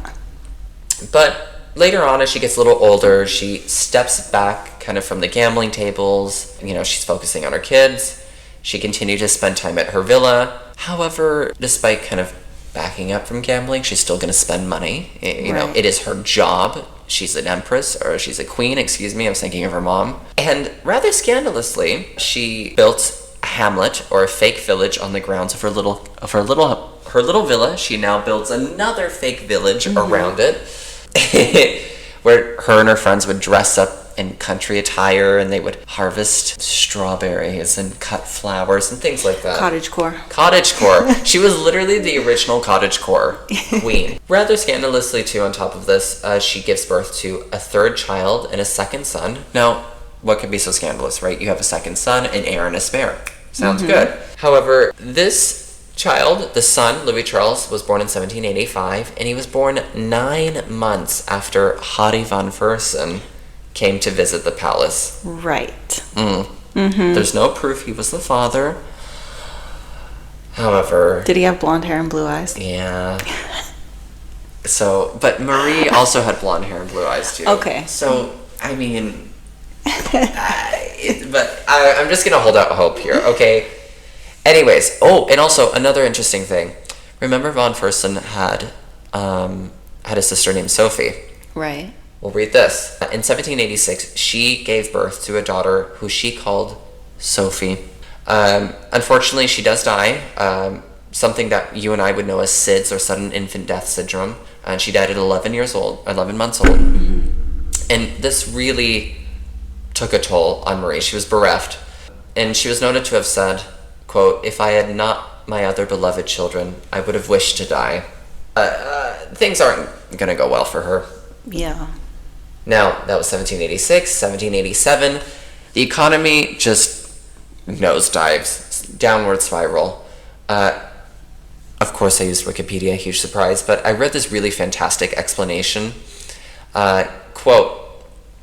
But later on, as she gets a little older, she steps back kind of from the gambling tables. You know, she's focusing on her kids. She continued to spend time at her villa. However, despite kind of backing up from gambling, she's still going to spend money. You know, it is her job. She's an empress, or she's a queen, excuse me, I was thinking of her mom. And rather scandalously, she built a hamlet, or a fake village, on the grounds of her little villa. She now builds another fake village around it, where her and her friends would dress up in country attire, and they would harvest strawberries and cut flowers and things like that. Cottagecore. She was literally the original cottagecore queen. Rather scandalously, too, on top of this, she gives birth to a third child and a second son. Now, what could be so scandalous, right? You have a second son, an heir, and a spare. Sounds good. However, this child, the son, Louis Charles, was born in 1785, and he was born 9 months after Harry van Fersen came to visit the palace. Right. There's no proof he was the father. However... Did he have blonde hair and blue eyes? Yeah. So, but Marie also had blonde hair and blue eyes, too. Okay. So, I mean... I'm just gonna hold out hope here, okay? Anyways, and also, another interesting thing. Remember von Fersen had a sister named Sophie? Right. We'll read this. In 1786, she gave birth to a daughter who she called Sophie. Unfortunately, she does die. Something that you and I would know as SIDS, or sudden infant death syndrome. And she died at 11 months old. And this really took a toll on Marie. She was bereft. And she was noted to have said, quote, "If I had not my other beloved children, I would have wished to die." Things aren't going to go well for her. Yeah. Now, that was 1786, 1787. The economy just nosedives, downward spiral. Of course, I used Wikipedia, huge surprise, but I read this really fantastic explanation. Quote,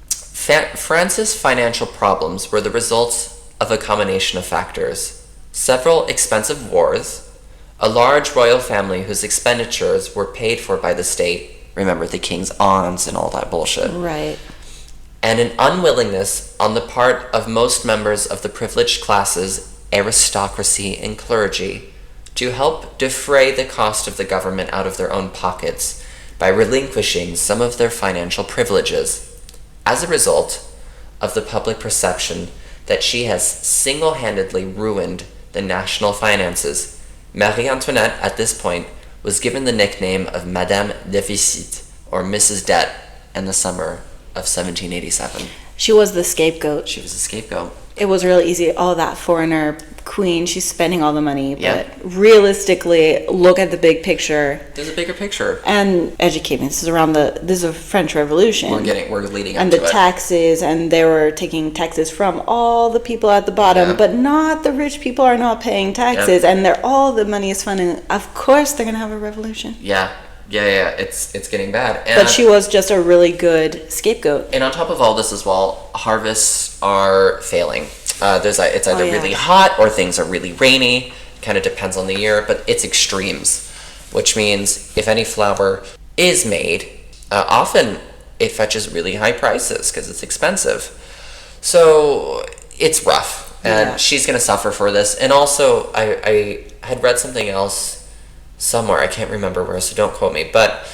France's financial problems were the results of a combination of factors. Several expensive wars, a large royal family whose expenditures were paid for by the state. Remember, the king's aunts and all that bullshit. Right. And an unwillingness on the part of most members of the privileged classes, aristocracy, and clergy to help defray the cost of the government out of their own pockets by relinquishing some of their financial privileges. As a result of the public perception that she has single-handedly ruined the national finances, Marie Antoinette, at this point, was given the nickname of Madame Déficit, or Mrs. Debt, in the summer of 1787. She was the scapegoat. She was a scapegoat. It was really easy. Oh, that foreigner queen, she's spending all the money. But yeah. Realistically, look at the big picture. There's a bigger picture. And educate me. This is a French Revolution. We're leading up and to the taxes, and they were taking taxes from all the people at the bottom, but not the rich people are not paying taxes, and all the money is funding. Of course, they're gonna have a revolution. Yeah. It's getting bad. But she was just a really good scapegoat. And on top of all this as well, harvests are failing. It's either really hot or things are really rainy. Kind of depends on the year, but it's extremes, which means if any flour is made, often it fetches really high prices because it's expensive. So it's rough, and she's going to suffer for this. And also, I had read something else somewhere, I can't remember where, so don't quote me, but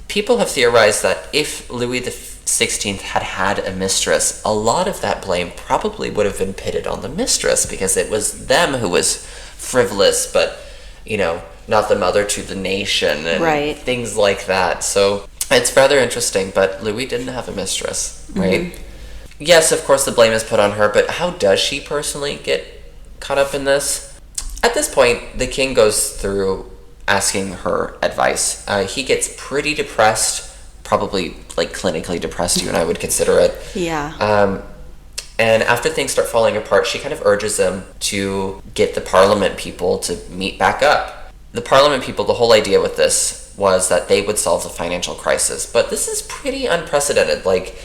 people have theorized that if Louis XVI had a mistress, a lot of that blame probably would have been pitted on the mistress, because it was them who was frivolous, but, not the mother to the nation, and things like that. So it's rather interesting, but Louis didn't have a mistress, right? Yes, of course the blame is put on her, but how does she personally get caught up in this? At this point, the king goes through asking her advice. He gets pretty depressed, probably like clinically depressed, you and I would consider it. Yeah. And after things start falling apart, she kind of urges him to get the parliament people to meet back up. The parliament people, the whole idea with this was that they would solve the financial crisis. But this is pretty unprecedented. Like,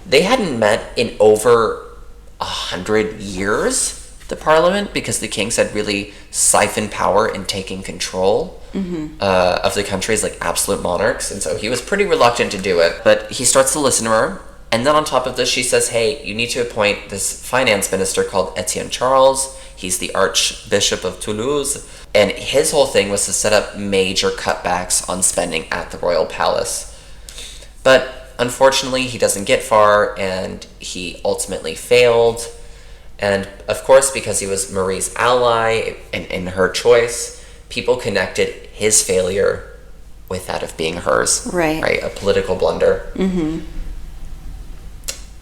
they hadn't met in over 100 years, the parliament, because the kings had really siphoned power and taken control of the country as like absolute monarchs. And so he was pretty reluctant to do it. But he starts to listen to her. And then on top of this, she says, hey, you need to appoint this finance minister called Etienne Charles. He's the Archbishop of Toulouse. And his whole thing was to set up major cutbacks on spending at the royal palace. But unfortunately, he doesn't get far, and he ultimately failed. And of course, because he was Marie's ally and in her choice, people connected his failure with that of being hers. Right. A political blunder.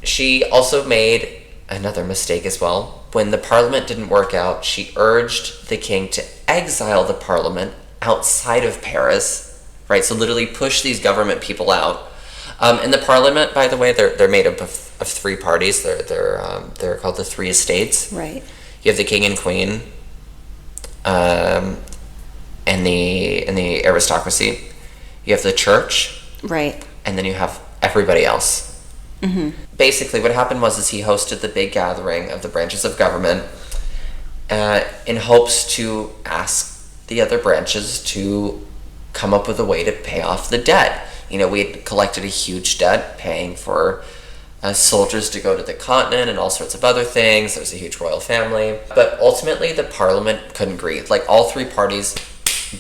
She also made another mistake as well. When the parliament didn't work out, she urged the king to exile the parliament outside of Paris, right? So literally push these government people out. And the parliament, by the way, they're made up of three parties. They're called the Three Estates. Right. You have the king and queen, and the aristocracy. You have the church. Right. And then you have everybody else. Basically, what happened was he hosted the big gathering of the branches of government in hopes to ask the other branches to come up with a way to pay off the debt. You know, we had collected a huge debt paying for soldiers to go to the continent and all sorts of other things. There was a huge royal family. But ultimately, the parliament couldn't agree. Like, all three parties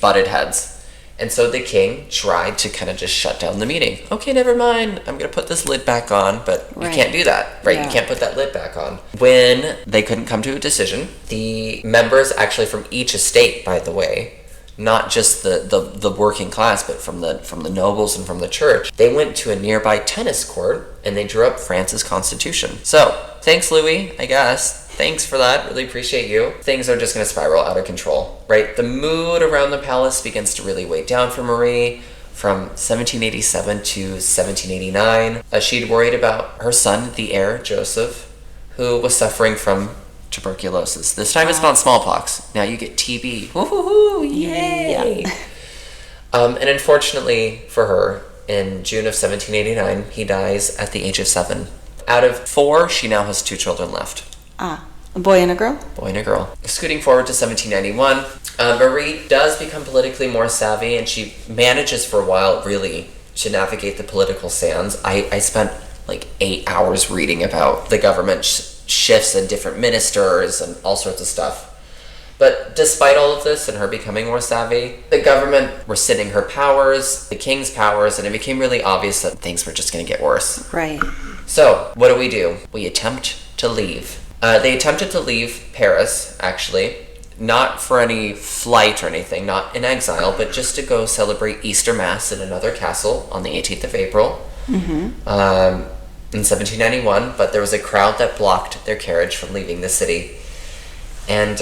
butted heads. And so the king tried to kind of just shut down the meeting. Okay, never mind. I'm going to put this lid back on, but you can't do that, right? Yeah. You can't put that lid back on. When they couldn't come to a decision, the members actually from each estate, by the way, not just the working class, but from the nobles and from the church, they went to a nearby tennis court and they drew up France's constitution. So, thanks, Louis, I guess. Thanks for that. Really appreciate you. Things are just going to spiral out of control, right? The mood around the palace begins to really weigh down for Marie from 1787 to 1789. She'd worried about her son, the heir, Joseph, who was suffering from tuberculosis. This time it's not smallpox. Now you get TB. Woohoo! Yay! Yeah. And unfortunately for her, in June of 1789, he dies at the age of 7. Out of 4, she now has 2 children left. A boy and a girl? Boy and a girl. Scooting forward to 1791, Marie does become politically more savvy, and she manages for a while, really, to navigate the political sands. I spent like 8 hours reading about the government shifts and different ministers and all sorts of stuff. But despite all of this and her becoming more savvy, the government rescinding her powers, the king's powers, and it became really obvious that things were just going to get worse. Right. So, what do? We attempt to leave. They attempted to leave Paris, actually, not for any flight or anything, not in exile, but just to go celebrate Easter Mass in another castle on the 18th of April in 1791, but there was a crowd that blocked their carriage from leaving the city. And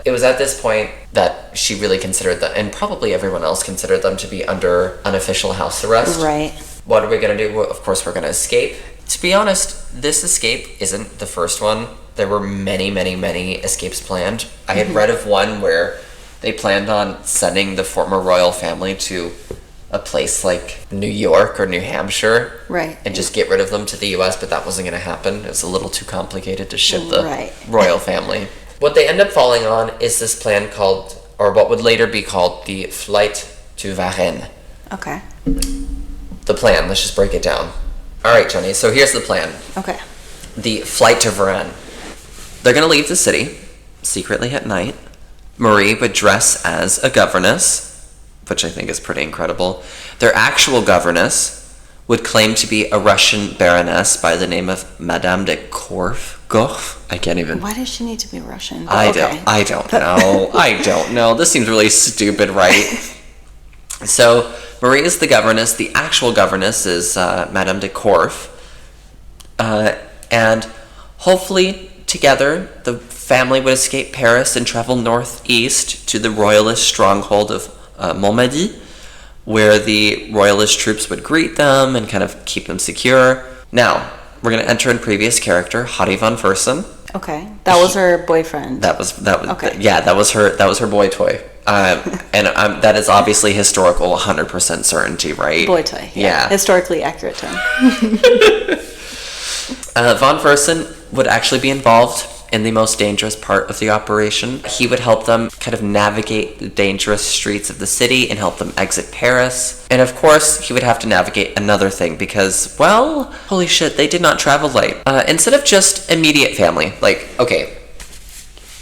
it was at this point that she really considered them, and probably everyone else considered them, to be under unofficial house arrest. Right. What are we going to do? Well, of course, we're going to escape. To be honest, this escape isn't the first one. There were many, many, many escapes planned. I had read of one where they planned on sending the former royal family to a place like New York or New Hampshire. Right. And just get rid of them to the US, but that wasn't going to happen. It was a little too complicated to ship the Right. royal family. What they end up falling on is this plan called, or what would later be called, the Flight to Varennes. Okay. The plan, let's just break it down. All right, Jenny, so here's the plan. Okay. The Flight to Varennes. They're going to leave the city secretly at night. Marie would dress as a governess, which I think is pretty incredible. Their actual governess would claim to be a Russian baroness by the name of Madame de Gorf. I can't even... Why does she need to be Russian? I don't know. I don't know. This seems really stupid, right? So, Marie is the governess. The actual governess is Madame de Gorf. And hopefully, together, the family would escape Paris and travel northeast to the royalist stronghold of Montmedy, where the royalist troops would greet them and kind of keep them secure. Now, we're going to enter in previous character, Hattie von Fersen. Okay, that was her boyfriend. That was Okay. that was her boy toy. And that is obviously historical 100% certainty, right? Boy toy. Yeah. Historically accurate term. Von Fersen would actually be involved in the most dangerous part of the operation. He would help them kind of navigate the dangerous streets of the city and help them exit Paris. And of course, he would have to navigate another thing because, well, holy shit, they did not travel light. Instead of just immediate family, like, okay,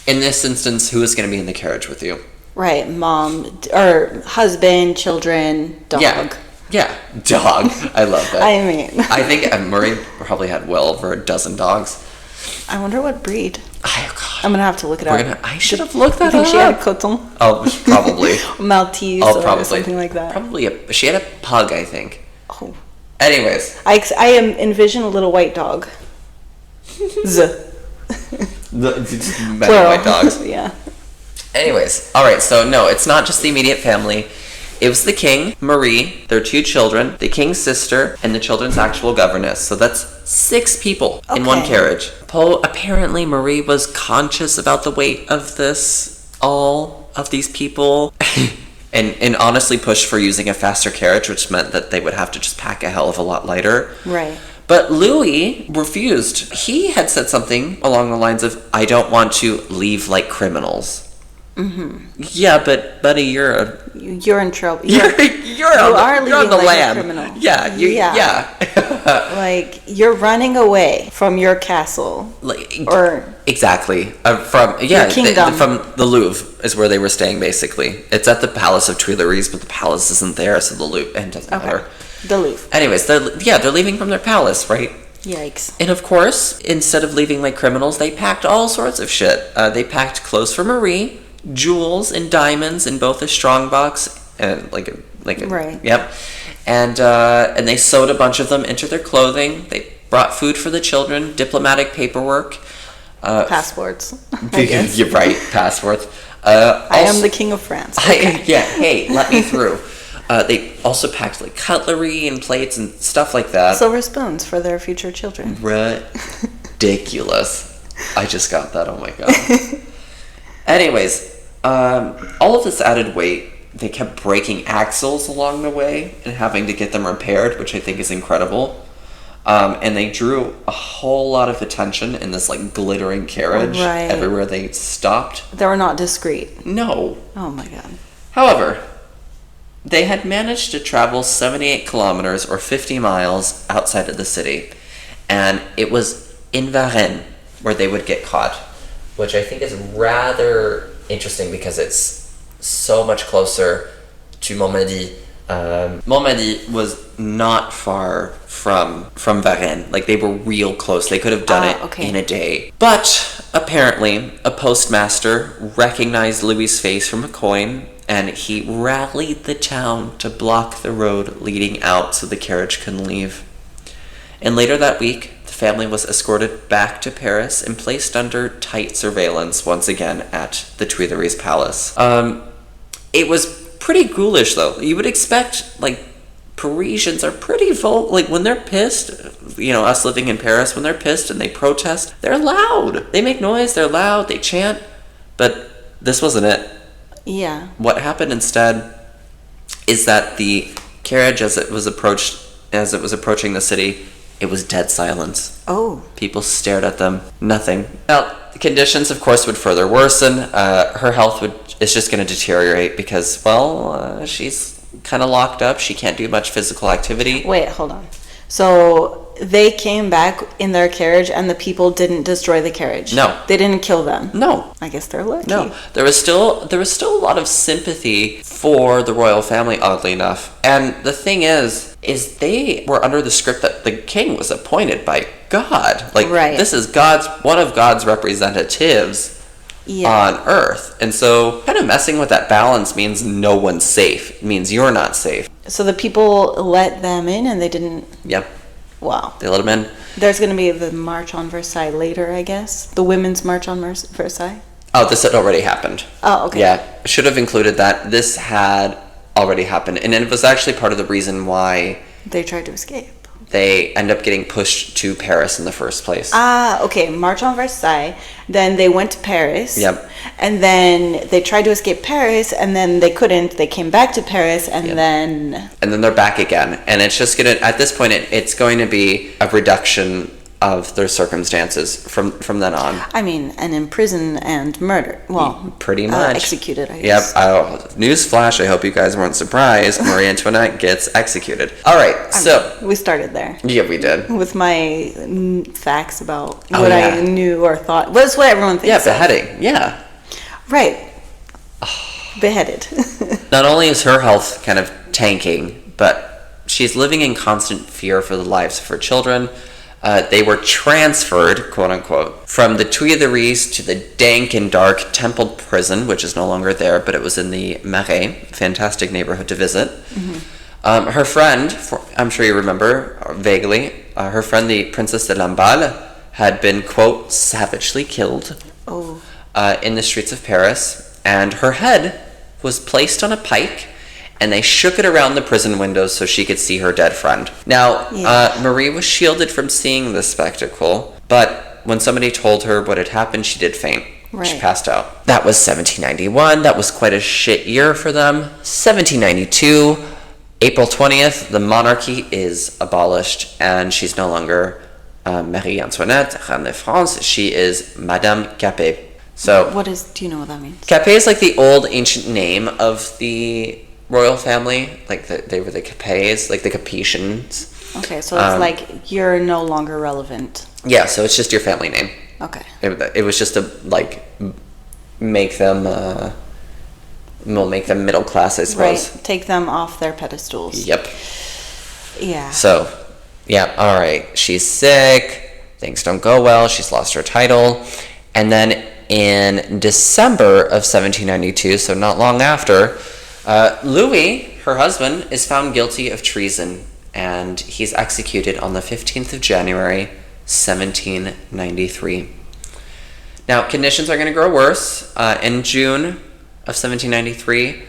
in this instance, who is going to be in the carriage with you? Right, mom, or husband, children, dog. Yeah, dog. I love that. I mean. I think Marie probably had well over a dozen dogs. I wonder what breed. Oh, God. I'm going to have to look it up. I should have looked that I up. think she had a coton. Oh, probably. Maltese or something like that. Probably she had a pug, I think. Oh. Anyways. I envision a little white dog. Many white dogs. Yeah. Anyways, all right, so no, it's not just the immediate family. It was the king, Marie, their 2 children, the king's sister, and the children's actual governess. So that's 6 people in one carriage. Apparently Marie was conscious about the weight of all of these people, and honestly pushed for using a faster carriage, which meant that they would have to just pack a hell of a lot lighter. Right. But Louis refused. He had said something along the lines of, I don't want to leave like criminals. Mm-hmm. Yeah, but buddy, you're in trouble. You are leaving on the like lamb. a criminal. Yeah. Like you're running away from your castle, exactly from your kingdom. From the Louvre is where they were staying. Basically, it's at the Palace of Tuileries, but the palace isn't there, so the Louvre and doesn't matter. The Louvre. Anyways, they're leaving from their palace, right? Yikes. And of course, instead of leaving like criminals, they packed all sorts of shit. They packed clothes for Marie, jewels and diamonds in both a strong box and right. Yep. And they sewed a bunch of them into their clothing. They brought food for the children, diplomatic paperwork, passports. I guess. You're right, passports. I am the king of France. Okay. Hey, let me through. They also packed like cutlery and plates and stuff like that. Silver spoons for their future children. Ridiculous. I just got that. Oh my god. Anyways, all of this added weight, they kept breaking axles along the way and having to get them repaired, which I think is incredible. And they drew a whole lot of attention in this like glittering carriage everywhere they stopped. They were not discreet. No. Oh my god. However, they had managed to travel 78 kilometers or 50 miles outside of the city. And it was in Varennes where they would get caught, which I think is rather interesting because it's so much closer to Montmedy. Montmedy was not far from Varennes. Like, they were real close. They could have done it in a day. But apparently, a postmaster recognized Louis' face from a coin, and he rallied the town to block the road leading out so the carriage couldn't leave. And later that week, the family was escorted back to Paris and placed under tight surveillance once again at the Tuileries Palace. It was pretty ghoulish, though. You would expect, like, Parisians are pretty like, when they're pissed, you know, us living in Paris, when they're pissed and they protest, they're loud. They make noise, they're loud, they chant. But this wasn't it. Yeah. What happened instead is that the carriage, as it was approaching the city, it was dead silence. Oh. People stared at them. Nothing. Now, the conditions, of course, would further worsen. Her health is just going to deteriorate because, well, she's kind of locked up. She can't do much physical activity. Wait, hold on. So they came back in their carriage and the people didn't destroy the carriage? No. They didn't kill them? No. I guess they're lucky. No. There was still a lot of sympathy for the royal family, oddly enough. And the thing is they were under the script that the king was appointed by God. Like, this is one of God's representatives on Earth. And so kind of messing with that balance means no one's safe. It means you're not safe. So the people let them in and they didn't... Yep. Wow. They let them in. There's going to be the March on Versailles later, I guess. The Women's March on Versailles. Oh, this had already happened. Oh, okay. Yeah, should have included that. This had already happened. And it was actually part of the reason why they tried to escape. They end up getting pushed to Paris in the first place. Ah, okay. March on Versailles. Then they went to Paris. Yep. And then they tried to escape Paris, and then they couldn't. They came back to Paris, and then... And then they're back again. And it's just going to... At this point, it's going to be a reduction of their circumstances from then on. I mean, and imprisoned and murdered. Well, pretty much. Executed, I guess. Yep. Newsflash, I hope you guys weren't surprised. Marie Antoinette gets executed. All right, so... we started there. Yeah, we did. With my facts about what I knew or thought. That's what everyone thinks. Yeah, beheading. Yeah. Right. Beheaded. Not only is her health kind of tanking, but she's living in constant fear for the lives of her children. They were transferred, quote unquote, from the Tuileries to the dank and dark Temple prison, which is no longer there, but it was in the Marais, fantastic neighborhood to visit. Mm-hmm. Her friend, I'm sure you remember vaguely, her friend, the Princess de Lamballe, had been, quote, savagely killed in the streets of Paris, and her head was placed on a pike, and they shook it around the prison windows so she could see her dead friend. Now, Marie was shielded from seeing this spectacle, but when somebody told her what had happened, she did faint. Right. She passed out. That was 1791. That was quite a shit year for them. 1792, April 20th, the monarchy is abolished, and she's no longer Marie Antoinette, Reine de France. She is Madame Capet. So, do you know what that means? Capet is like the old ancient name of the royal family, like they were the Capets, like the Capetians. Okay, so it's like you're no longer relevant. Yeah, so it's just your family name. Okay. It was just to like make them middle class, I suppose. Right. Take them off their pedestals. Yep. Yeah. So, yeah, all right. She's sick. Things don't go well. She's lost her title, and then in December of 1792, so not long after, Louis, her husband, is found guilty of treason, and he's executed on the 15th of January, 1793. Now, conditions are going to grow worse. In June of 1793,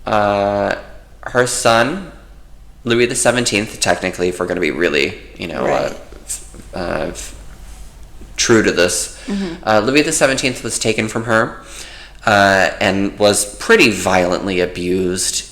her son, Louis the 17th, technically, if we're going to be really, true to this, Louis the 17th was taken from her and was pretty violently abused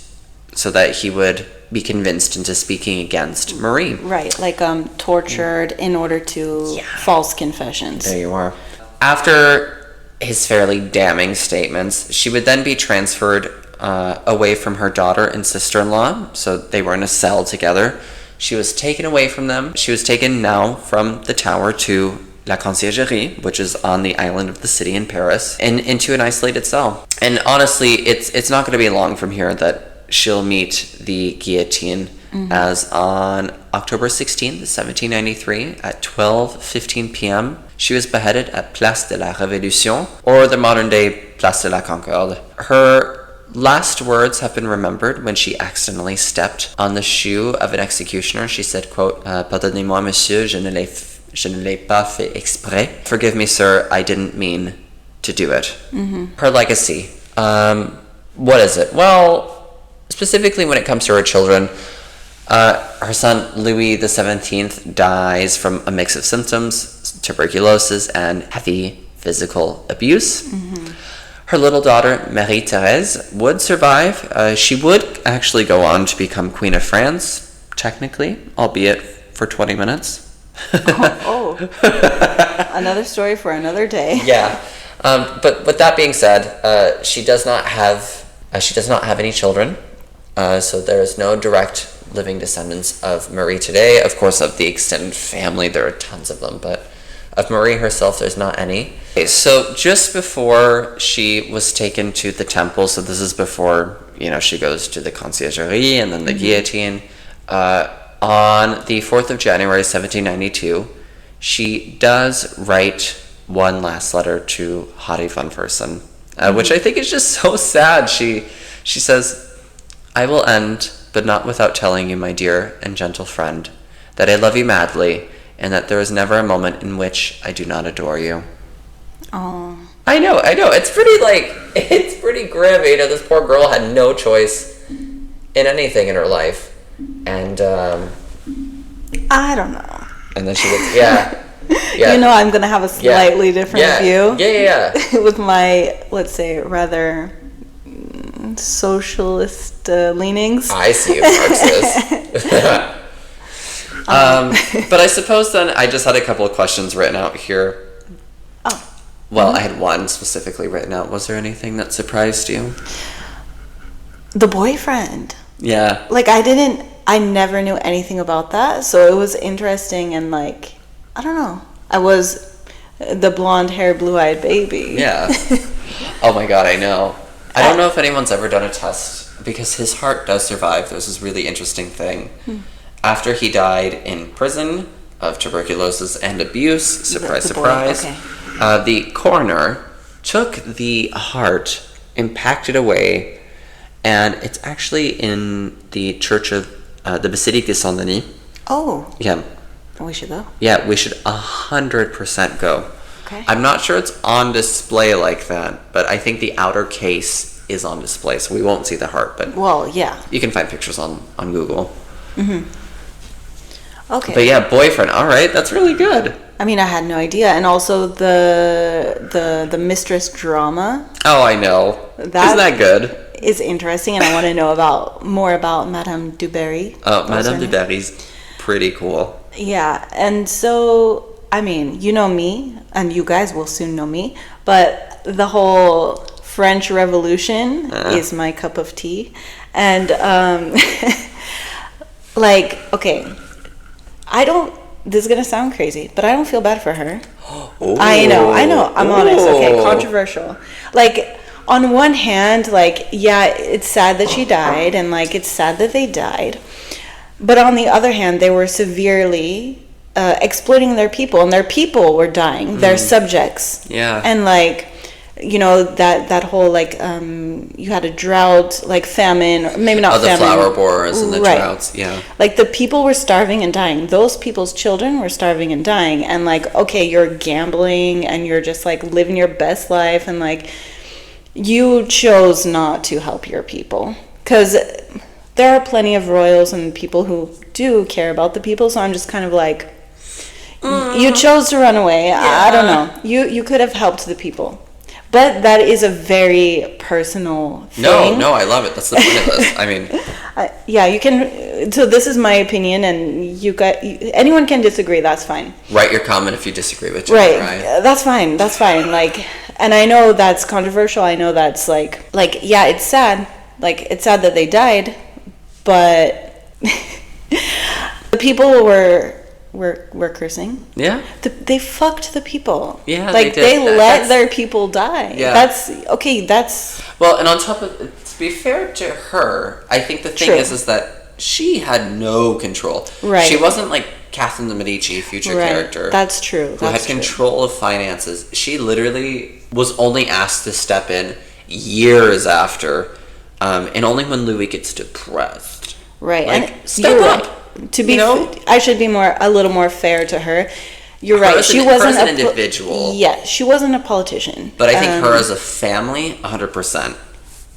so that he would be convinced into speaking against Marie. Right, like tortured in order to false confessions. There you are. After his fairly damning statements, she would then be transferred away from her daughter and sister-in-law, so they were in a cell together. She was taken away from them. She was taken now from the tower to La Conciergerie, which is on the island of the city in Paris, and into an isolated cell. And honestly, it's not going to be long from here that she'll meet the guillotine, as on October 16th, 1793, at 12:15 p.m., she was beheaded at Place de la Révolution, or the modern-day Place de la Concorde. Her last words have been remembered when she accidentally stepped on the shoe of an executioner. She said, quote, "Pardonnez-moi, monsieur, je ne l'ai pas fait exprès. Forgive me, sir, I didn't mean to do it." Her legacy. What is it? Well, specifically when it comes to her children, her son Louis the 17th dies from a mix of symptoms, tuberculosis, and heavy physical abuse. Her little daughter, Marie-Thérèse, would survive. She would actually go on to become Queen of France, technically, albeit for 20 minutes. Another story for another day. Yeah. But with that being said, she does not have any children. So there is no direct living descendants of Marie today. Of course, of the extended family, there are tons of them, but of Marie herself, there's not any. Okay, so just before she was taken to the temple, so this is before, she goes to the conciergerie and then the guillotine, on the 4th of January, 1792, she does write one last letter to Harry van Versen, which I think is just so sad. She says, "I will end, but not without telling you, my dear and gentle friend, that I love you madly, and that there is never a moment in which I do not adore you. Oh. I know. It's pretty grim. You know, this poor girl had no choice in anything in her life. And, I don't know. And then she gets, yeah. You know, I'm going to have a slightly different view. Yeah. With my, let's say, rather socialist leanings. I see you, Marxist. But I suppose then I just had a couple of questions written out here. Oh. Well, I had one specifically written out. Was there anything that surprised you? The boyfriend. Yeah. Like, I never knew anything about that, so it was interesting and, like, I don't know. I was the blonde hair, blue-eyed baby. Yeah. Oh my god, I know. I don't know if anyone's ever done a test, because his heart does survive. There's this really interesting thing. After he died in prison of tuberculosis and abuse, surprise, Okay. the coroner took the heart and packed it away, and it's actually in the church of the Basilique de Saint-Denis. Oh. Yeah. We should go. Yeah, we should 100% go. Okay. I'm not sure it's on display like that, but I think the outer case is on display, so we won't see the heart, but Well, yeah. you can find pictures on Google. Okay. But yeah, boyfriend. All right, that's really good. I mean, I had no idea, and also the mistress drama. Oh, I know. Isn't that good? Is interesting, and I want to know more about Madame du Barry. Oh, Madame du Barry's pretty cool. Yeah, and so I mean, you know me, and you guys will soon know me, but the whole French Revolution is my cup of tea, and like, okay, this is gonna sound crazy, but I don't feel bad for her. Ooh. I know, I'm honest. Okay, controversial. Like, on one hand, like, yeah, it's sad that she died, and like, it's sad that they died, but on the other hand, they were severely exploiting their people, and their people were dying, their subjects. Yeah. And like, you know, that whole, like, you had a drought, like famine, or maybe not famine. The flower borers and the droughts, yeah. Like, the people were starving and dying. Those people's children were starving and dying. And like, okay, you're gambling and you're just like living your best life, and like, you chose not to help your people. Because there are plenty of royals and people who do care about the people, so I'm just kind of like, you chose to run away. Yeah. I don't know. You could have helped the people. But that is a very personal thing. No, I love it. That's the point of this. I mean... yeah, you can... So this is my opinion, and anyone can disagree. That's fine. Write your comment if you disagree with it. Right. That's fine. Like, and I know that's controversial. I know that's like, yeah, it's sad. Like, it's sad that they died, but the people were cursing. Yeah. They fucked the people. Yeah, like, they let their people die. Yeah. That's... Well, and on top of... To be fair to her, I think the thing is that she had no control. Right. She wasn't like Catherine de Medici, future character. That's true. Who had control of finances. She literally was only asked to step in years after, and only when Louis gets depressed. Right. Like, and step up. To be, I should be a little more fair to her. You're right. She wasn't an individual. Yeah, she wasn't a politician. But I think her as a family, 100%.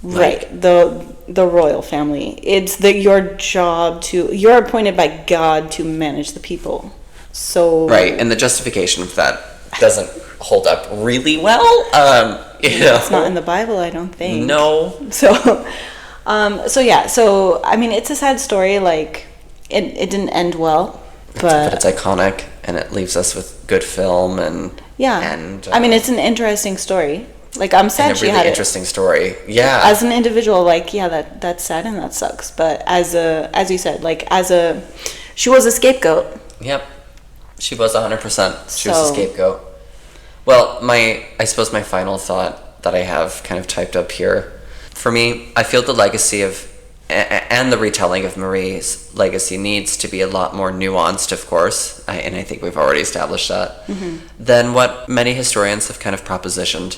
Right. The royal family. It's your job you're appointed by God to manage the people. So. Right, and the justification of that doesn't hold up really well. It's not in the Bible, I don't think. No. So yeah. So I mean, it's a sad story. Like. It didn't end well, but it's iconic, and it leaves us with good film and I mean, it's an interesting story. Like, I'm sad she had interesting story. Yeah. As an individual, like, yeah, that's sad and that sucks. But as you said, like, she was a scapegoat. Yep, she was 100%. She was a scapegoat. Well, I suppose my final thought that I have kind of typed up here, for me, I feel the legacy of. And the retelling of Marie's legacy needs to be a lot more nuanced, of course, and I think we've already established that, than what many historians have kind of propositioned.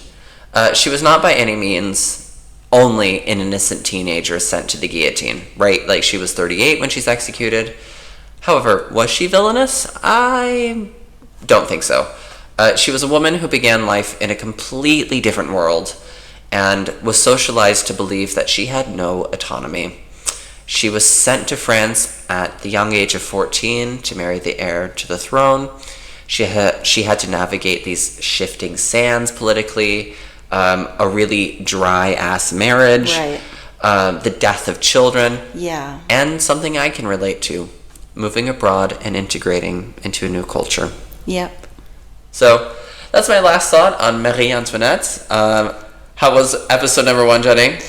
She was not by any means only an innocent teenager sent to the guillotine, right? Like, she was 38 when she's executed. However, was she villainous? I don't think so. She was a woman who began life in a completely different world and was socialized to believe that she had no autonomy. She was sent to France at the young age of 14 to marry the heir to the throne. She had to navigate these shifting sands politically, a really dry-ass marriage, Right. The death of children, Yeah. and something I can relate to, moving abroad and integrating into a new culture. Yep. So that's my last thought on Marie Antoinette. How was episode number 1, Jenny?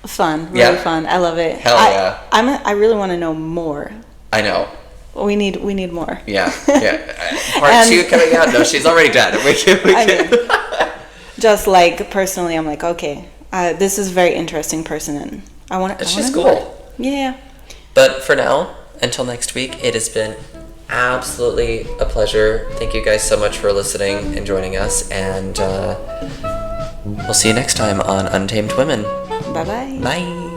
Fun. Really Yeah. fun. I love it. Hell yeah. I really want to know more. I know. We need more. Yeah. Part 2 coming out. No, she's already dead. We can. Just like personally, I'm like, okay, this is a very interesting person, and I want to. She's cool. Yeah. But for now, until next week, it has been absolutely a pleasure. Thank you guys so much for listening and joining us, and we'll see you next time on Untamed Women. Bye-bye. Bye.